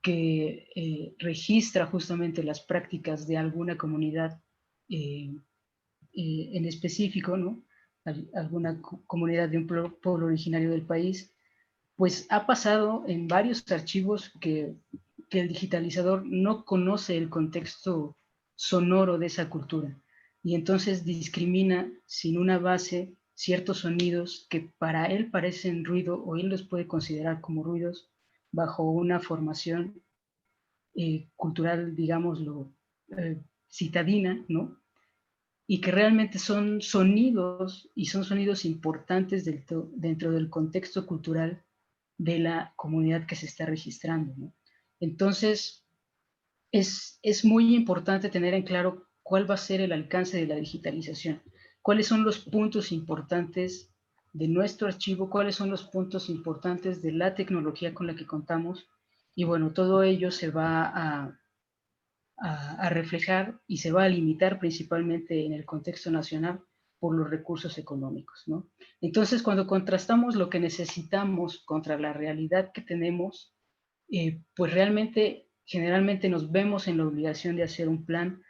que registra justamente las prácticas de alguna comunidad en específico, ¿no? Alguna comunidad de un pueblo originario del país, pues ha pasado en varios archivos que el digitalizador no conoce el contexto sonoro de esa cultura y entonces discrimina sin una base ciertos sonidos que para él parecen ruido o él los puede considerar como ruidos bajo una formación cultural, digámoslo, citadina, ¿no? Y que realmente son sonidos y son sonidos importantes dentro del contexto cultural de la comunidad que se está registrando, ¿no? Entonces, es muy importante tener en claro cuál va a ser el alcance de la digitalización, cuáles son los puntos importantes de nuestro archivo, cuáles son los puntos importantes de la tecnología con la que contamos, y bueno, todo ello se va a reflejar y se va a limitar principalmente en el contexto nacional por los recursos económicos, ¿no? Entonces, cuando contrastamos lo que necesitamos contra la realidad que tenemos, pues realmente, generalmente nos vemos en la obligación de hacer un plan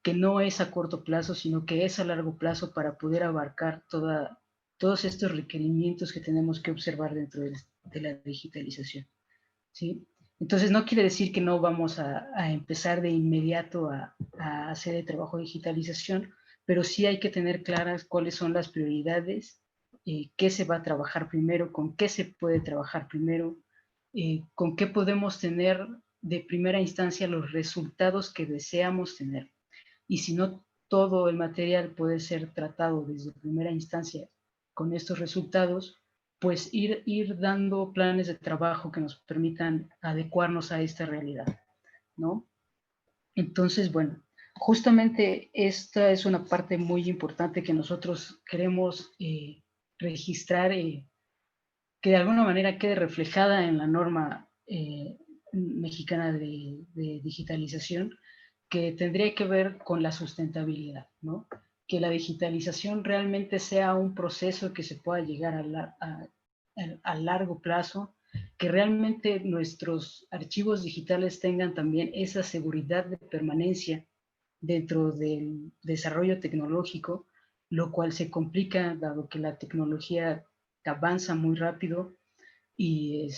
que no es a corto plazo, sino que es a largo plazo para poder abarcar todos estos requerimientos que tenemos que observar dentro de la digitalización, ¿sí? Entonces, no quiere decir que no vamos a empezar de inmediato a hacer el trabajo de digitalización, pero sí hay que tener claras cuáles son las prioridades, qué se va a trabajar primero, con qué se puede trabajar primero, con qué podemos tener de primera instancia los resultados que deseamos tener. Y si no todo el material puede ser tratado desde primera instancia con estos resultados, pues ir dando planes de trabajo que nos permitan adecuarnos a esta realidad, ¿no? Entonces, bueno, justamente esta es una parte muy importante que nosotros queremos registrar, que de alguna manera quede reflejada en la norma mexicana de digitalización, que tendría que ver con la sustentabilidad, ¿no? Que la digitalización realmente sea un proceso que se pueda llegar a largo plazo, que realmente nuestros archivos digitales tengan también esa seguridad de permanencia dentro del desarrollo tecnológico, lo cual se complica dado que la tecnología avanza muy rápido y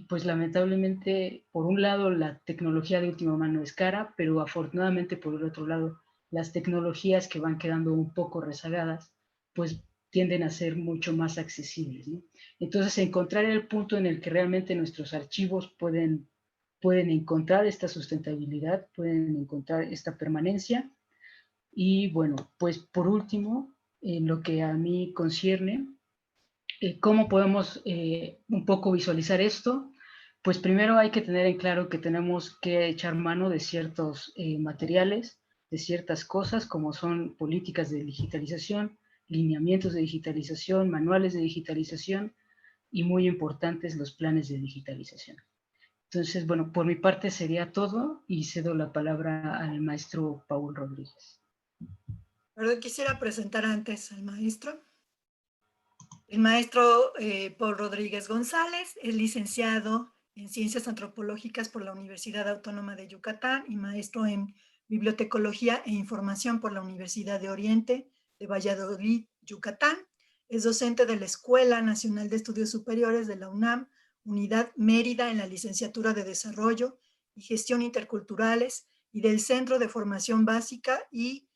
pues lamentablemente, por un lado, la tecnología de última mano es cara, pero afortunadamente por el otro lado, las tecnologías que van quedando un poco rezagadas, pues tienden a ser mucho más accesibles, ¿no? Entonces, encontrar el punto en el que realmente nuestros archivos pueden encontrar esta sustentabilidad, pueden encontrar esta permanencia. Y bueno, pues por último, en lo que a mí concierne, ¿cómo podemos un poco visualizar esto? Pues primero hay que tener en claro que tenemos que echar mano de ciertos materiales, de ciertas cosas como son políticas de digitalización, lineamientos de digitalización, manuales de digitalización y muy importantes los planes de digitalización. Entonces, bueno, por mi parte sería todo y cedo la palabra al maestro Paul Rodríguez. Perdón, quisiera presentar antes al maestro. El maestro Paul Rodríguez González es licenciado en Ciencias Antropológicas por la Universidad Autónoma de Yucatán y maestro en Bibliotecología e Información por la Universidad de Oriente de Valladolid, Yucatán. Es docente de la Escuela Nacional de Estudios Superiores de la UNAM, Unidad Mérida, en la licenciatura de Desarrollo y Gestión Interculturales, y del Centro de Formación Básica y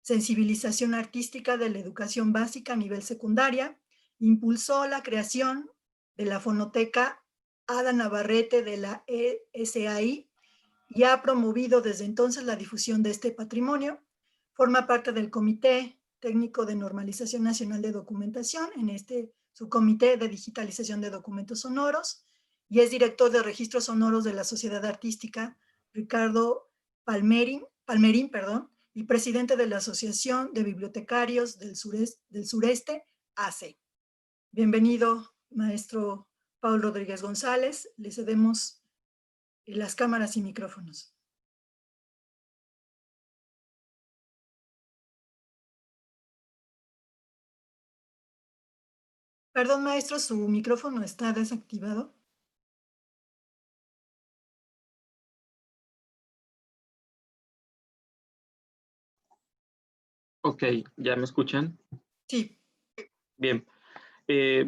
Sensibilización Artística de la Educación Básica a nivel secundaria. Impulsó la creación de la Fonoteca Ada Navarrete de la ESAI y ha promovido desde entonces la difusión de este patrimonio. Forma parte del Comité Técnico de Normalización Nacional de Documentación, en este subcomité de digitalización de documentos sonoros, y es director de registros sonoros de la Sociedad Artística Ricardo Palmerín, y presidente de la Asociación de Bibliotecarios del Sureste, ACE. Bienvenido, maestro Paul Rodríguez González. Le cedemos las cámaras y micrófonos. Perdón, maestro, su micrófono está desactivado. Ok, ¿ya me escuchan? Sí. Bien.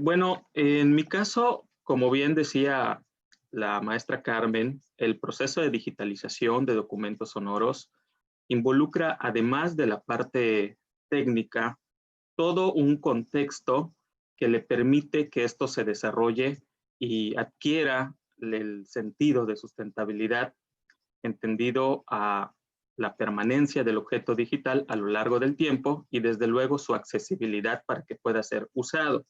Bueno, en mi caso, como bien decía la maestra Carmen, el proceso de digitalización de documentos sonoros involucra, además de la parte técnica, todo un contexto que le permite que esto se desarrolle y adquiera el sentido de sustentabilidad entendido a la permanencia del objeto digital a lo largo del tiempo y desde luego su accesibilidad para que pueda ser usado.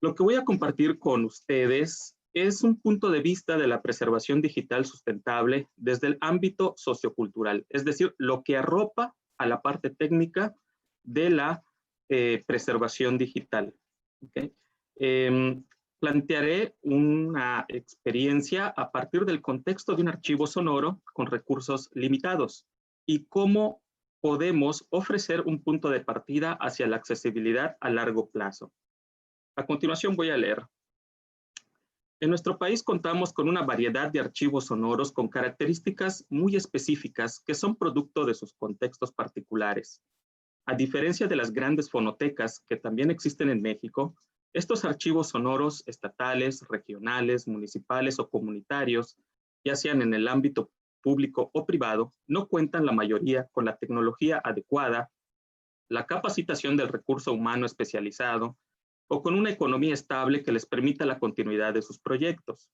Lo que voy a compartir con ustedes es un punto de vista de la preservación digital sustentable desde el ámbito sociocultural, es decir, lo que arropa a la parte técnica de la preservación digital. ¿Okay? Plantearé una experiencia a partir del contexto de un archivo sonoro con recursos limitados y cómo podemos ofrecer un punto de partida hacia la accesibilidad a largo plazo. A continuación voy a leer. En nuestro país contamos con una variedad de archivos sonoros con características muy específicas que son producto de sus contextos particulares. A diferencia de las grandes fonotecas que también existen en México, estos archivos sonoros estatales, regionales, municipales o comunitarios, ya sean en el ámbito público o privado, no cuentan la mayoría con la tecnología adecuada, la capacitación del recurso humano especializado o con una economía estable que les permita la continuidad de sus proyectos.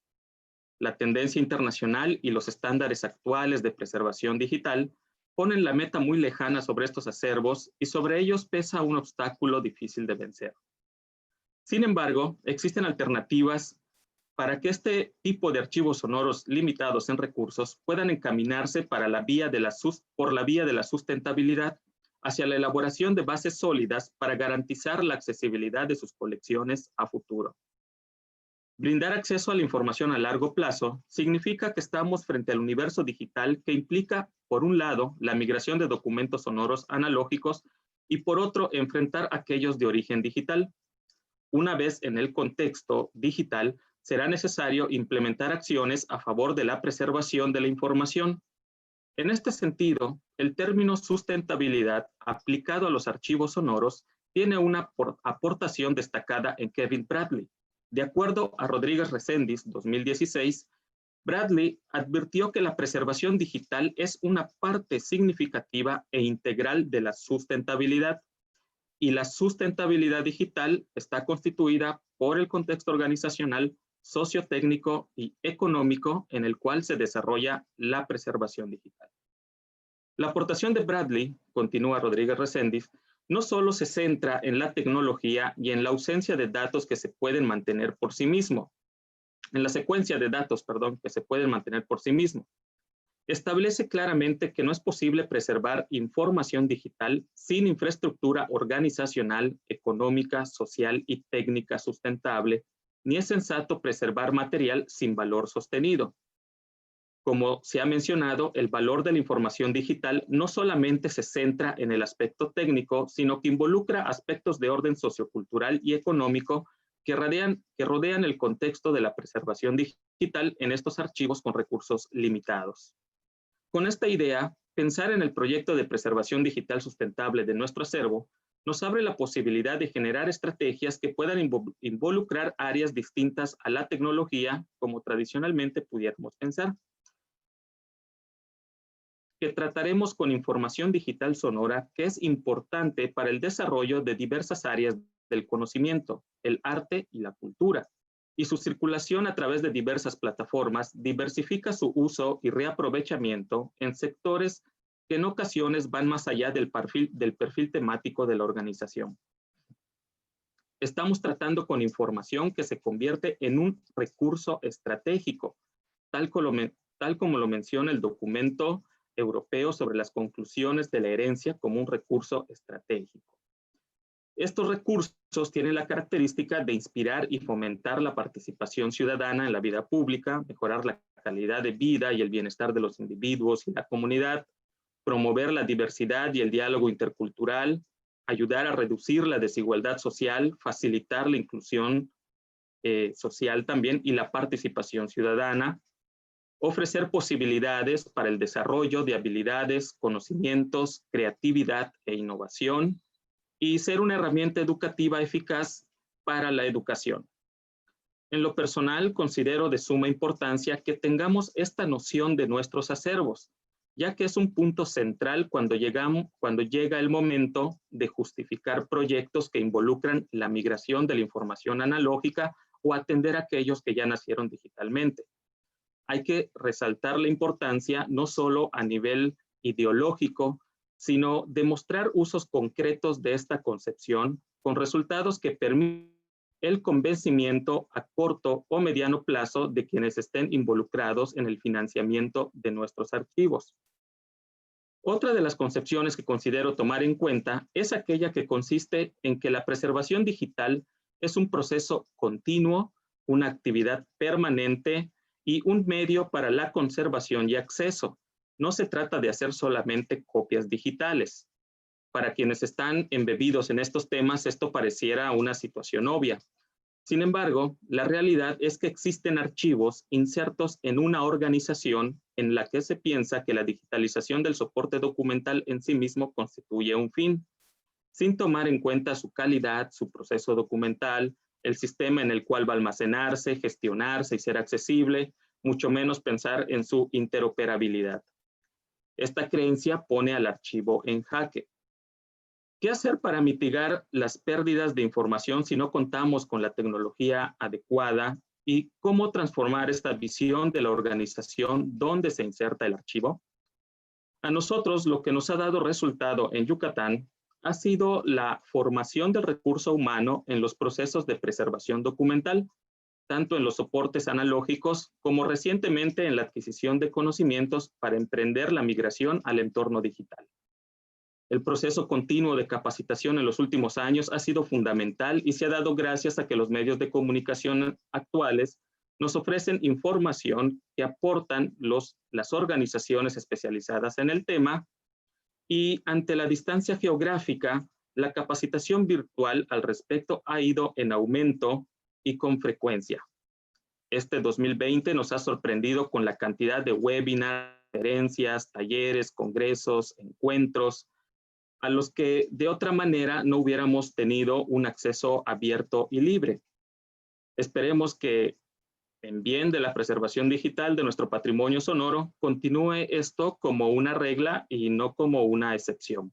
La tendencia internacional y los estándares actuales de preservación digital ponen la meta muy lejana sobre estos acervos y sobre ellos pesa un obstáculo difícil de vencer. Sin embargo, existen alternativas para que este tipo de archivos sonoros limitados en recursos puedan encaminarse por la vía de la sustentabilidad hacia la elaboración de bases sólidas para garantizar la accesibilidad de sus colecciones a futuro. Brindar acceso a la información a largo plazo significa que estamos frente al universo digital que implica, por un lado, la migración de documentos sonoros analógicos y por otro, enfrentar aquellos de origen digital. Una vez en el contexto digital, será necesario implementar acciones a favor de la preservación de la información. En este sentido, el término sustentabilidad aplicado a los archivos sonoros tiene una aportación destacada en Kevin Bradley. De acuerdo a Rodríguez Reséndiz, 2016, Bradley advirtió que la preservación digital es una parte significativa e integral de la sustentabilidad, y la sustentabilidad digital está constituida por el contexto organizacional, sociotécnico y económico en el cual se desarrolla la preservación digital. La aportación de Bradley, continúa Rodríguez Reséndiz, no solo se centra en la tecnología y en la ausencia de datos que se pueden mantener por sí mismo, en la secuencia de datos, que se pueden mantener por sí mismo. Establece claramente que no es posible preservar información digital sin infraestructura organizacional, económica, social y técnica sustentable, ni es sensato preservar material sin valor sostenido. Como se ha mencionado, el valor de la información digital no solamente se centra en el aspecto técnico, sino que involucra aspectos de orden sociocultural y económico que rodean el contexto de la preservación digital en estos archivos con recursos limitados. Con esta idea, pensar en el proyecto de preservación digital sustentable de nuestro acervo nos abre la posibilidad de generar estrategias que puedan involucrar áreas distintas a la tecnología, como tradicionalmente pudiéramos pensar. Que trataremos con información digital sonora que es importante para el desarrollo de diversas áreas del conocimiento, el arte y la cultura, y su circulación a través de diversas plataformas diversifica su uso y reaprovechamiento en sectores que en ocasiones van más allá del perfil temático de la organización. Estamos tratando con información que se convierte en un recurso estratégico, tal como lo menciona el documento europeo sobre las conclusiones de la herencia como un recurso estratégico. Estos recursos tienen la característica de inspirar y fomentar la participación ciudadana en la vida pública, mejorar la calidad de vida y el bienestar de los individuos y la comunidad, promover la diversidad y el diálogo intercultural, ayudar a reducir la desigualdad social, facilitar la inclusión social también y la participación ciudadana, ofrecer posibilidades para el desarrollo de habilidades, conocimientos, creatividad e innovación, y ser una herramienta educativa eficaz para la educación. En lo personal, considero de suma importancia que tengamos esta noción de nuestros acervos, ya que es un punto central cuando llega el momento de justificar proyectos que involucran la migración de la información analógica o atender a aquellos que ya nacieron digitalmente. Hay que resaltar la importancia no solo a nivel ideológico, sino demostrar usos concretos de esta concepción con resultados que permitan el convencimiento a corto o mediano plazo de quienes estén involucrados en el financiamiento de nuestros archivos. Otra de las concepciones que considero tomar en cuenta es aquella que consiste en que la preservación digital es un proceso continuo, una actividad permanente y un medio para la conservación y acceso. No se trata de hacer solamente copias digitales. Para quienes están embebidos en estos temas, esto pareciera una situación obvia. Sin embargo, la realidad es que existen archivos insertos en una organización en la que se piensa que la digitalización del soporte documental en sí mismo constituye un fin, sin tomar en cuenta su calidad, su proceso documental, el sistema en el cual va a almacenarse, gestionarse y ser accesible, mucho menos pensar en su interoperabilidad. Esta creencia pone al archivo en jaque. ¿Qué hacer para mitigar las pérdidas de información si no contamos con la tecnología adecuada? ¿Y cómo transformar esta visión de la organización donde se inserta el archivo? A nosotros lo que nos ha dado resultado en Yucatán ha sido la formación del recurso humano en los procesos de preservación documental, tanto en los soportes analógicos como recientemente en la adquisición de conocimientos para emprender la migración al entorno digital. El proceso continuo de capacitación en los últimos años ha sido fundamental y se ha dado gracias a que los medios de comunicación actuales nos ofrecen información que aportan las organizaciones especializadas en el tema, y ante la distancia geográfica, la capacitación virtual al respecto ha ido en aumento y con frecuencia. Este 2020 nos ha sorprendido con la cantidad de webinars, conferencias, talleres, congresos, encuentros, a los que de otra manera no hubiéramos tenido un acceso abierto y libre. Esperemos que, en bien de la preservación digital de nuestro patrimonio sonoro, continúe esto como una regla y no como una excepción.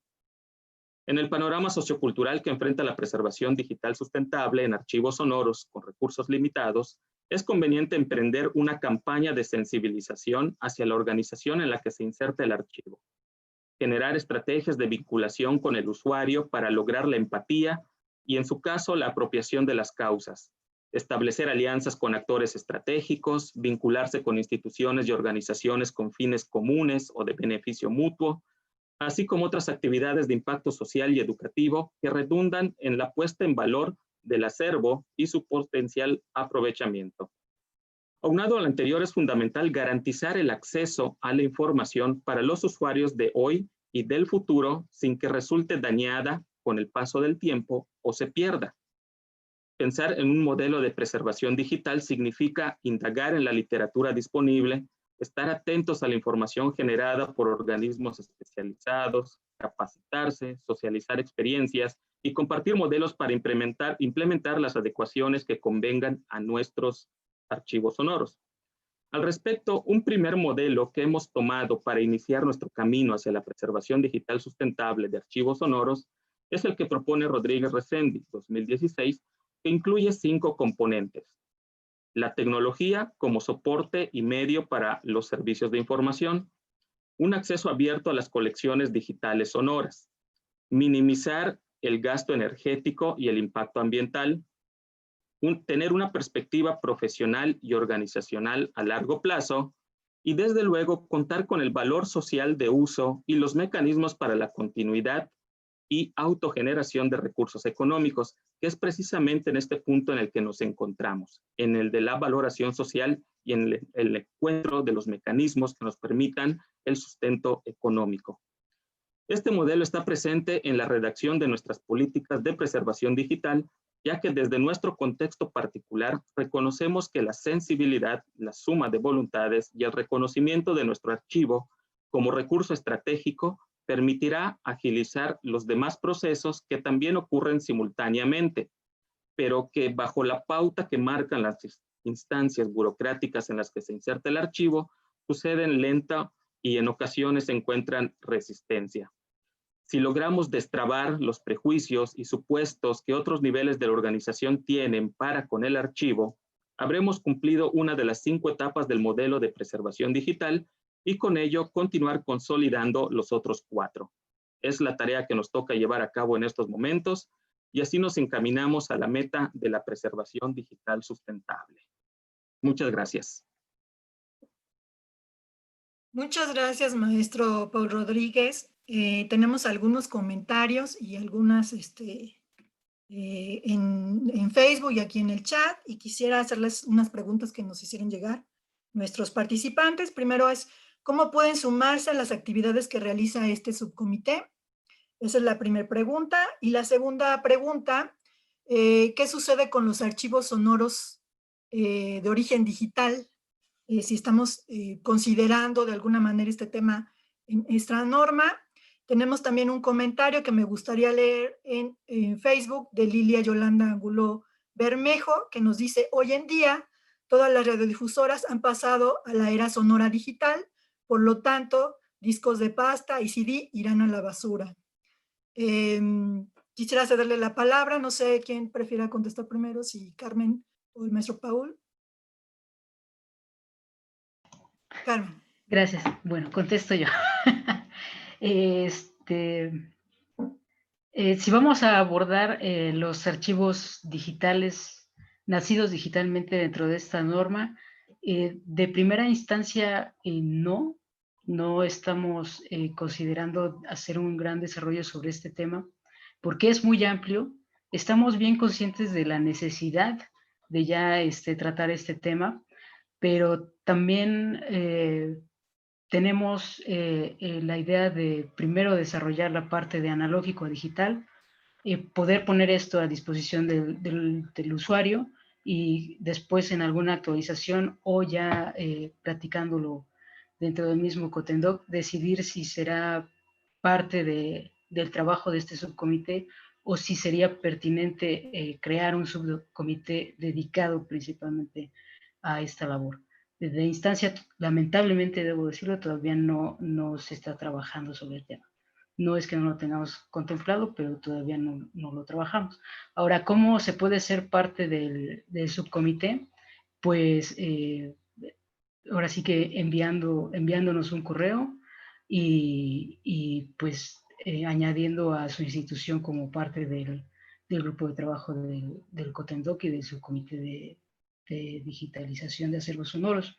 En el panorama sociocultural que enfrenta la preservación digital sustentable en archivos sonoros con recursos limitados, es conveniente emprender una campaña de sensibilización hacia la organización en la que se inserta el archivo. Generar estrategias de vinculación con el usuario para lograr la empatía y, en su caso, la apropiación de las causas. Establecer alianzas con actores estratégicos, vincularse con instituciones y organizaciones con fines comunes o de beneficio mutuo, así como otras actividades de impacto social y educativo que redundan en la puesta en valor del acervo y su potencial aprovechamiento. Aunado al anterior, es fundamental garantizar el acceso a la información para los usuarios de hoy y del futuro sin que resulte dañada con el paso del tiempo o se pierda. Pensar en un modelo de preservación digital significa indagar en la literatura disponible, estar atentos a la información generada por organismos especializados, capacitarse, socializar experiencias y compartir modelos para implementar las adecuaciones que convengan a nuestros archivos sonoros. Al respecto, un primer modelo que hemos tomado para iniciar nuestro camino hacia la preservación digital sustentable de archivos sonoros es el que propone Rodríguez Reséndiz, 2016, que incluye 5 componentes. La tecnología como soporte y medio para los servicios de información, un acceso abierto a las colecciones digitales sonoras, minimizar el gasto energético y el impacto ambiental, tener una perspectiva profesional y organizacional a largo plazo y desde luego contar con el valor social de uso y los mecanismos para la continuidad y autogeneración de recursos económicos, que es precisamente en este punto en el que nos encontramos, en el de la valoración social y en el encuentro de los mecanismos que nos permitan el sustento económico. Este modelo está presente en la redacción de nuestras políticas de preservación digital, ya que desde nuestro contexto particular reconocemos que la sensibilidad, la suma de voluntades y el reconocimiento de nuestro archivo como recurso estratégico permitirá agilizar los demás procesos que también ocurren simultáneamente, pero que bajo la pauta que marcan las instancias burocráticas en las que se inserta el archivo, suceden lenta y en ocasiones encuentran resistencia. Si logramos destrabar los prejuicios y supuestos que otros niveles de la organización tienen para con el archivo, habremos cumplido una de las 5 etapas del modelo de preservación digital y con ello continuar consolidando los otros 4. Es la tarea que nos toca llevar a cabo en estos momentos y así nos encaminamos a la meta de la preservación digital sustentable. Muchas gracias. Muchas gracias, maestro Paul Rodríguez. Tenemos algunos comentarios y algunas en Facebook y aquí en el chat, y quisiera hacerles unas preguntas que nos hicieron llegar nuestros participantes. Primero es, ¿cómo pueden sumarse a las actividades que realiza este subcomité? Esa es la primera pregunta. Y la segunda pregunta, ¿qué sucede con los archivos sonoros de origen digital? Si estamos considerando de alguna manera este tema en esta norma. Tenemos también un comentario que me gustaría leer en Facebook de Lilia Yolanda Angulo Bermejo, que nos dice, hoy en día todas las radiodifusoras han pasado a la era sonora digital, por lo tanto, discos de pasta y CD irán a la basura. Quisiera cederle la palabra, no sé quién prefiera contestar primero, si Carmen o el maestro Paul. Carmen. Gracias. Bueno, contesto yo. Si vamos a abordar los archivos digitales, nacidos digitalmente dentro de esta norma, de primera instancia no estamos considerando hacer un gran desarrollo sobre este tema, porque es muy amplio. Estamos bien conscientes de la necesidad de ya tratar este tema, pero también tenemos la idea de primero desarrollar la parte de analógico a digital, poder poner esto a disposición del usuario y después en alguna actualización o ya practicándolo dentro del mismo Cotendoc, decidir si será parte del trabajo de este subcomité o si sería pertinente crear un subcomité dedicado principalmente a esta labor. Desde instancia, lamentablemente debo decirlo, todavía no se está trabajando sobre el tema. No es que no lo tengamos contemplado, pero todavía no lo trabajamos. Ahora, ¿cómo se puede ser parte del subcomité? Pues ahora sí que enviándonos un correo y pues añadiendo a su institución como parte del grupo de trabajo del Cotendoc y del subcomité de digitalización de acervos sonoros.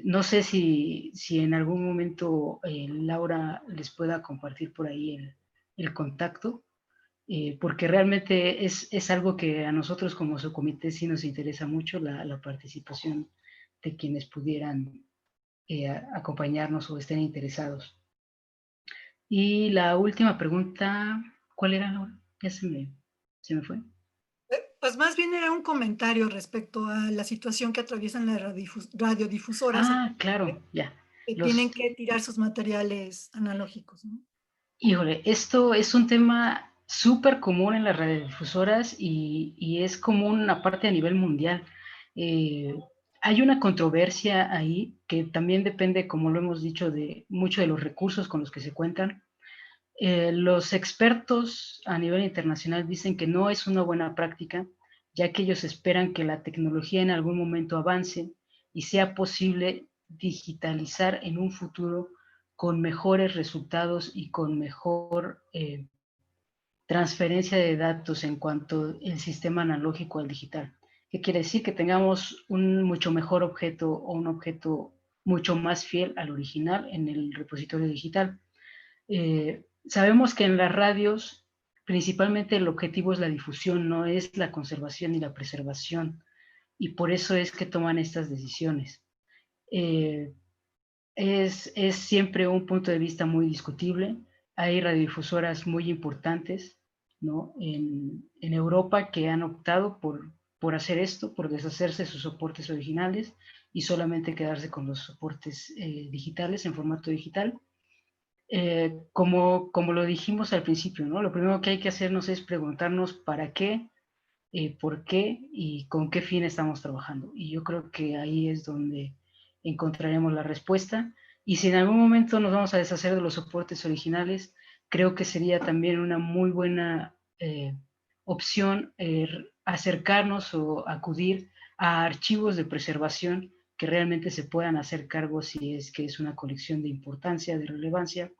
No sé si en algún momento Laura les pueda compartir por ahí el contacto, porque realmente es algo que a nosotros como subcomité sí nos interesa mucho, la participación quienes pudieran acompañarnos o estén interesados. Y la última pregunta, ¿cuál era, Laura? Ya se me fue. Pues más bien era un comentario respecto a la situación que atraviesan las radiodifusoras, Ah, claro, ya. que tienen que tirar sus materiales analógicos, ¿no? Híjole, esto es un tema súper común en las radiodifusoras y es común aparte a nivel mundial. Hay una controversia ahí que también depende, como lo hemos dicho, de mucho de los recursos con los que se cuentan. Los expertos a nivel internacional dicen que no es una buena práctica, ya que ellos esperan que la tecnología en algún momento avance y sea posible digitalizar en un futuro con mejores resultados y con mejor transferencia de datos en cuanto el sistema analógico al digital. ¿Qué quiere decir? Que tengamos un mucho mejor objeto o un objeto mucho más fiel al original en el repositorio digital. Sabemos que en las radios principalmente el objetivo es la difusión, no es la conservación ni la preservación, y por eso es que toman estas decisiones. Es siempre un punto de vista muy discutible. Hay radiodifusoras muy importantes, ¿no? En Europa que han optado por hacer esto, por deshacerse de sus soportes originales y solamente quedarse con los soportes digitales en formato digital. Como lo dijimos al principio, ¿no? Lo primero que hay que hacernos es preguntarnos para qué, por qué y con qué fin estamos trabajando. Y yo creo que ahí es donde encontraremos la respuesta. Y si en algún momento nos vamos a deshacer de los soportes originales, creo que sería también una muy buena opción acercarnos o acudir a archivos de preservación que realmente se puedan hacer cargo si es que es una colección de importancia, de relevancia,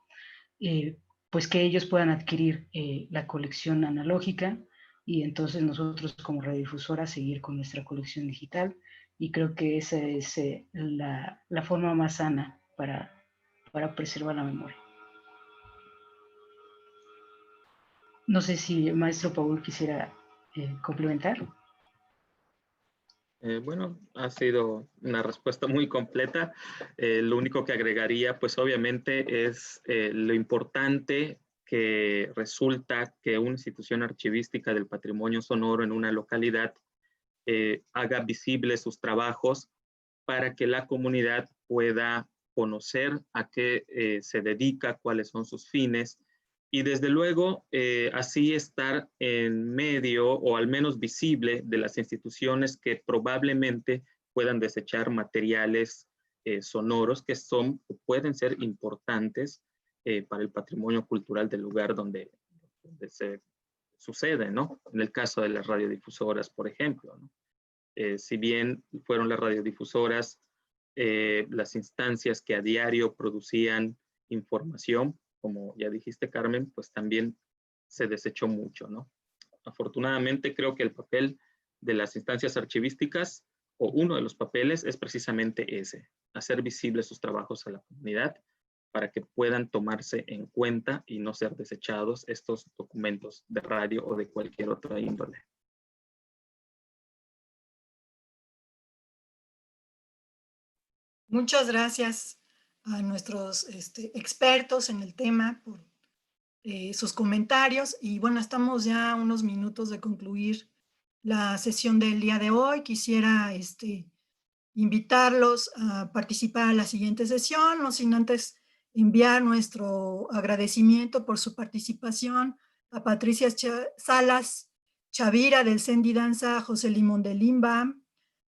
pues que ellos puedan adquirir la colección analógica y entonces nosotros como radiodifusora seguir con nuestra colección digital, y creo que esa es la forma más sana para preservar la memoria. No sé si el maestro Paul quisiera complementar. Bueno, ha sido una respuesta muy completa. Lo único que agregaría, pues obviamente, es lo importante que resulta que una institución archivística del patrimonio sonoro en una localidad haga visibles sus trabajos para que la comunidad pueda conocer a qué se dedica, cuáles son sus fines, y desde luego así estar en medio o al menos visible de las instituciones que probablemente puedan desechar materiales sonoros que pueden ser importantes para el patrimonio cultural del lugar donde se sucede, ¿no? En el caso de las radiodifusoras, por ejemplo, ¿no? Si bien fueron las radiodifusoras las instancias que a diario producían información, como ya dijiste, Carmen, pues también se desechó mucho, ¿no? Afortunadamente, creo que el papel de las instancias archivísticas, o uno de los papeles, es precisamente ese, hacer visibles sus trabajos a la comunidad para que puedan tomarse en cuenta y no ser desechados estos documentos de radio o de cualquier otra índole. Muchas gracias a nuestros expertos en el tema por sus comentarios. Y bueno, estamos ya a unos minutos de concluir la sesión del día de hoy. Quisiera invitarlos a participar en la siguiente sesión, no sin antes enviar nuestro agradecimiento por su participación a Patricia Salas Chavira del Sendi Danza, a José Limón de Limba,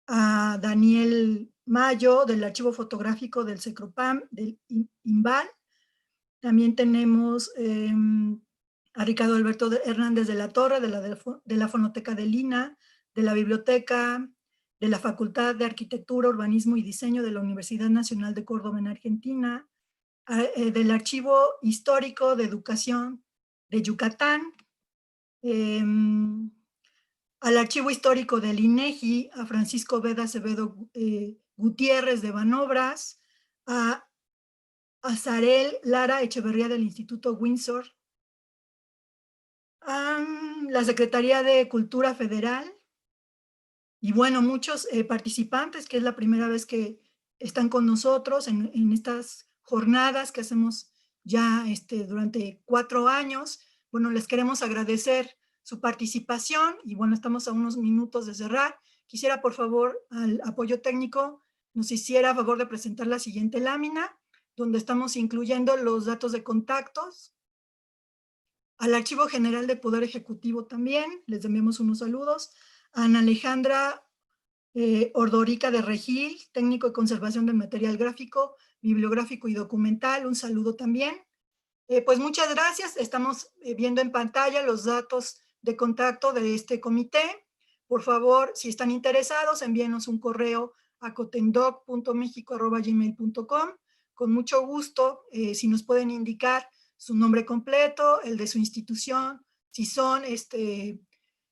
a Daniel Mayo del Archivo Fotográfico del Secropam, del INVAL. También tenemos a Ricardo Alberto Hernández de la Torre, de la Fonoteca de Lina, de la Biblioteca de la Facultad de Arquitectura, Urbanismo y Diseño de la Universidad Nacional de Córdoba en Argentina, del Archivo Histórico de Educación de Yucatán, al Archivo Histórico del INEGI, a Francisco Veda Acevedo Gutiérrez de Banobras, a Sarel Lara Echeverría del Instituto Windsor, a la Secretaría de Cultura Federal, Y bueno, muchos participantes, que es la primera vez que están con nosotros en estas jornadas que hacemos ya durante 4 años. Bueno, les queremos agradecer su participación y bueno, estamos a unos minutos de cerrar. Quisiera, por favor, al apoyo técnico, nos hiciera favor de presentar la siguiente lámina, donde estamos incluyendo los datos de contactos. Al Archivo General de Poder Ejecutivo también, les enviamos unos saludos. A Ana Alejandra Ordorica de Regil, técnico de conservación del material gráfico, bibliográfico y documental, un saludo también. Pues muchas gracias, estamos viendo en pantalla los datos de contacto de este comité. Por favor, si están interesados, envíenos un correo a cotendoc.mexico@gmail.com. Con mucho gusto, si nos pueden indicar su nombre completo, el de su institución, si son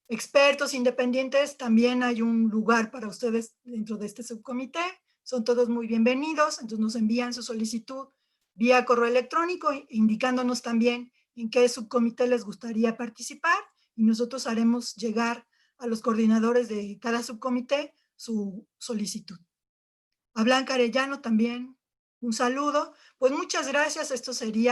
expertos independientes, también hay un lugar para ustedes dentro de este subcomité. Son todos muy bienvenidos, entonces nos envían su solicitud vía correo electrónico, indicándonos también en qué subcomité les gustaría participar y nosotros haremos llegar a los coordinadores de cada subcomité su solicitud. A Blanca Arellano también un saludo. Pues muchas gracias,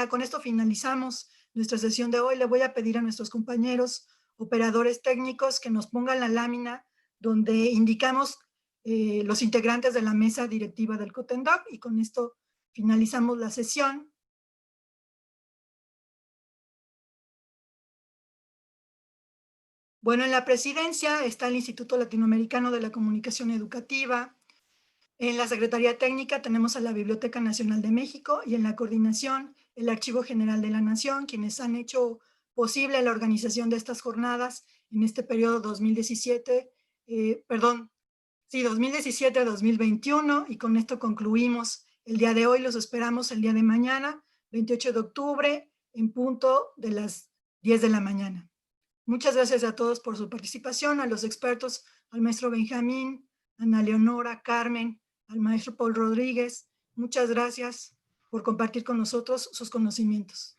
con esto finalizamos nuestra sesión de hoy. Le voy a pedir a nuestros compañeros operadores técnicos que nos pongan la lámina donde indicamos los integrantes de la mesa directiva del Cotendoc y con esto finalizamos la sesión. Bueno, en la presidencia está el Instituto Latinoamericano de la Comunicación Educativa. En la Secretaría Técnica tenemos a la Biblioteca Nacional de México y en la coordinación el Archivo General de la Nación, quienes han hecho posible la organización de estas jornadas en este periodo 2017-2021 y con esto concluimos el día de hoy. Los esperamos el día de mañana, 28 de octubre, en punto de las 10 de la mañana. Muchas gracias a todos por su participación, a los expertos, al maestro Benjamín, Ana Leonora, Carmen, al maestro Paul Rodríguez. Muchas gracias por compartir con nosotros sus conocimientos.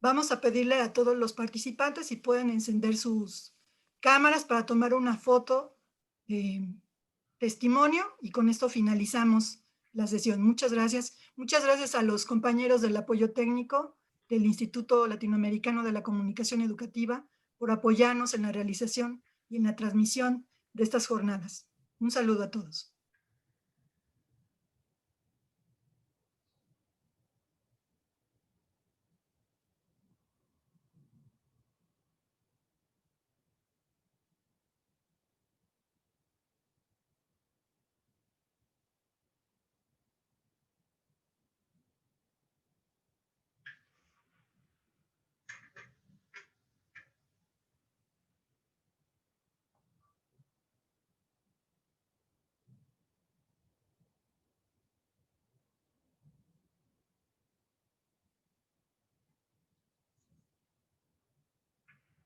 Vamos a pedirle a todos los participantes si pueden encender sus cámaras para tomar una foto testimonio y con esto finalizamos la sesión. Muchas gracias. Muchas gracias a los compañeros del apoyo técnico del Instituto Latinoamericano de la Comunicación Educativa por apoyarnos en la realización y en la transmisión de estas jornadas. Un saludo a todos.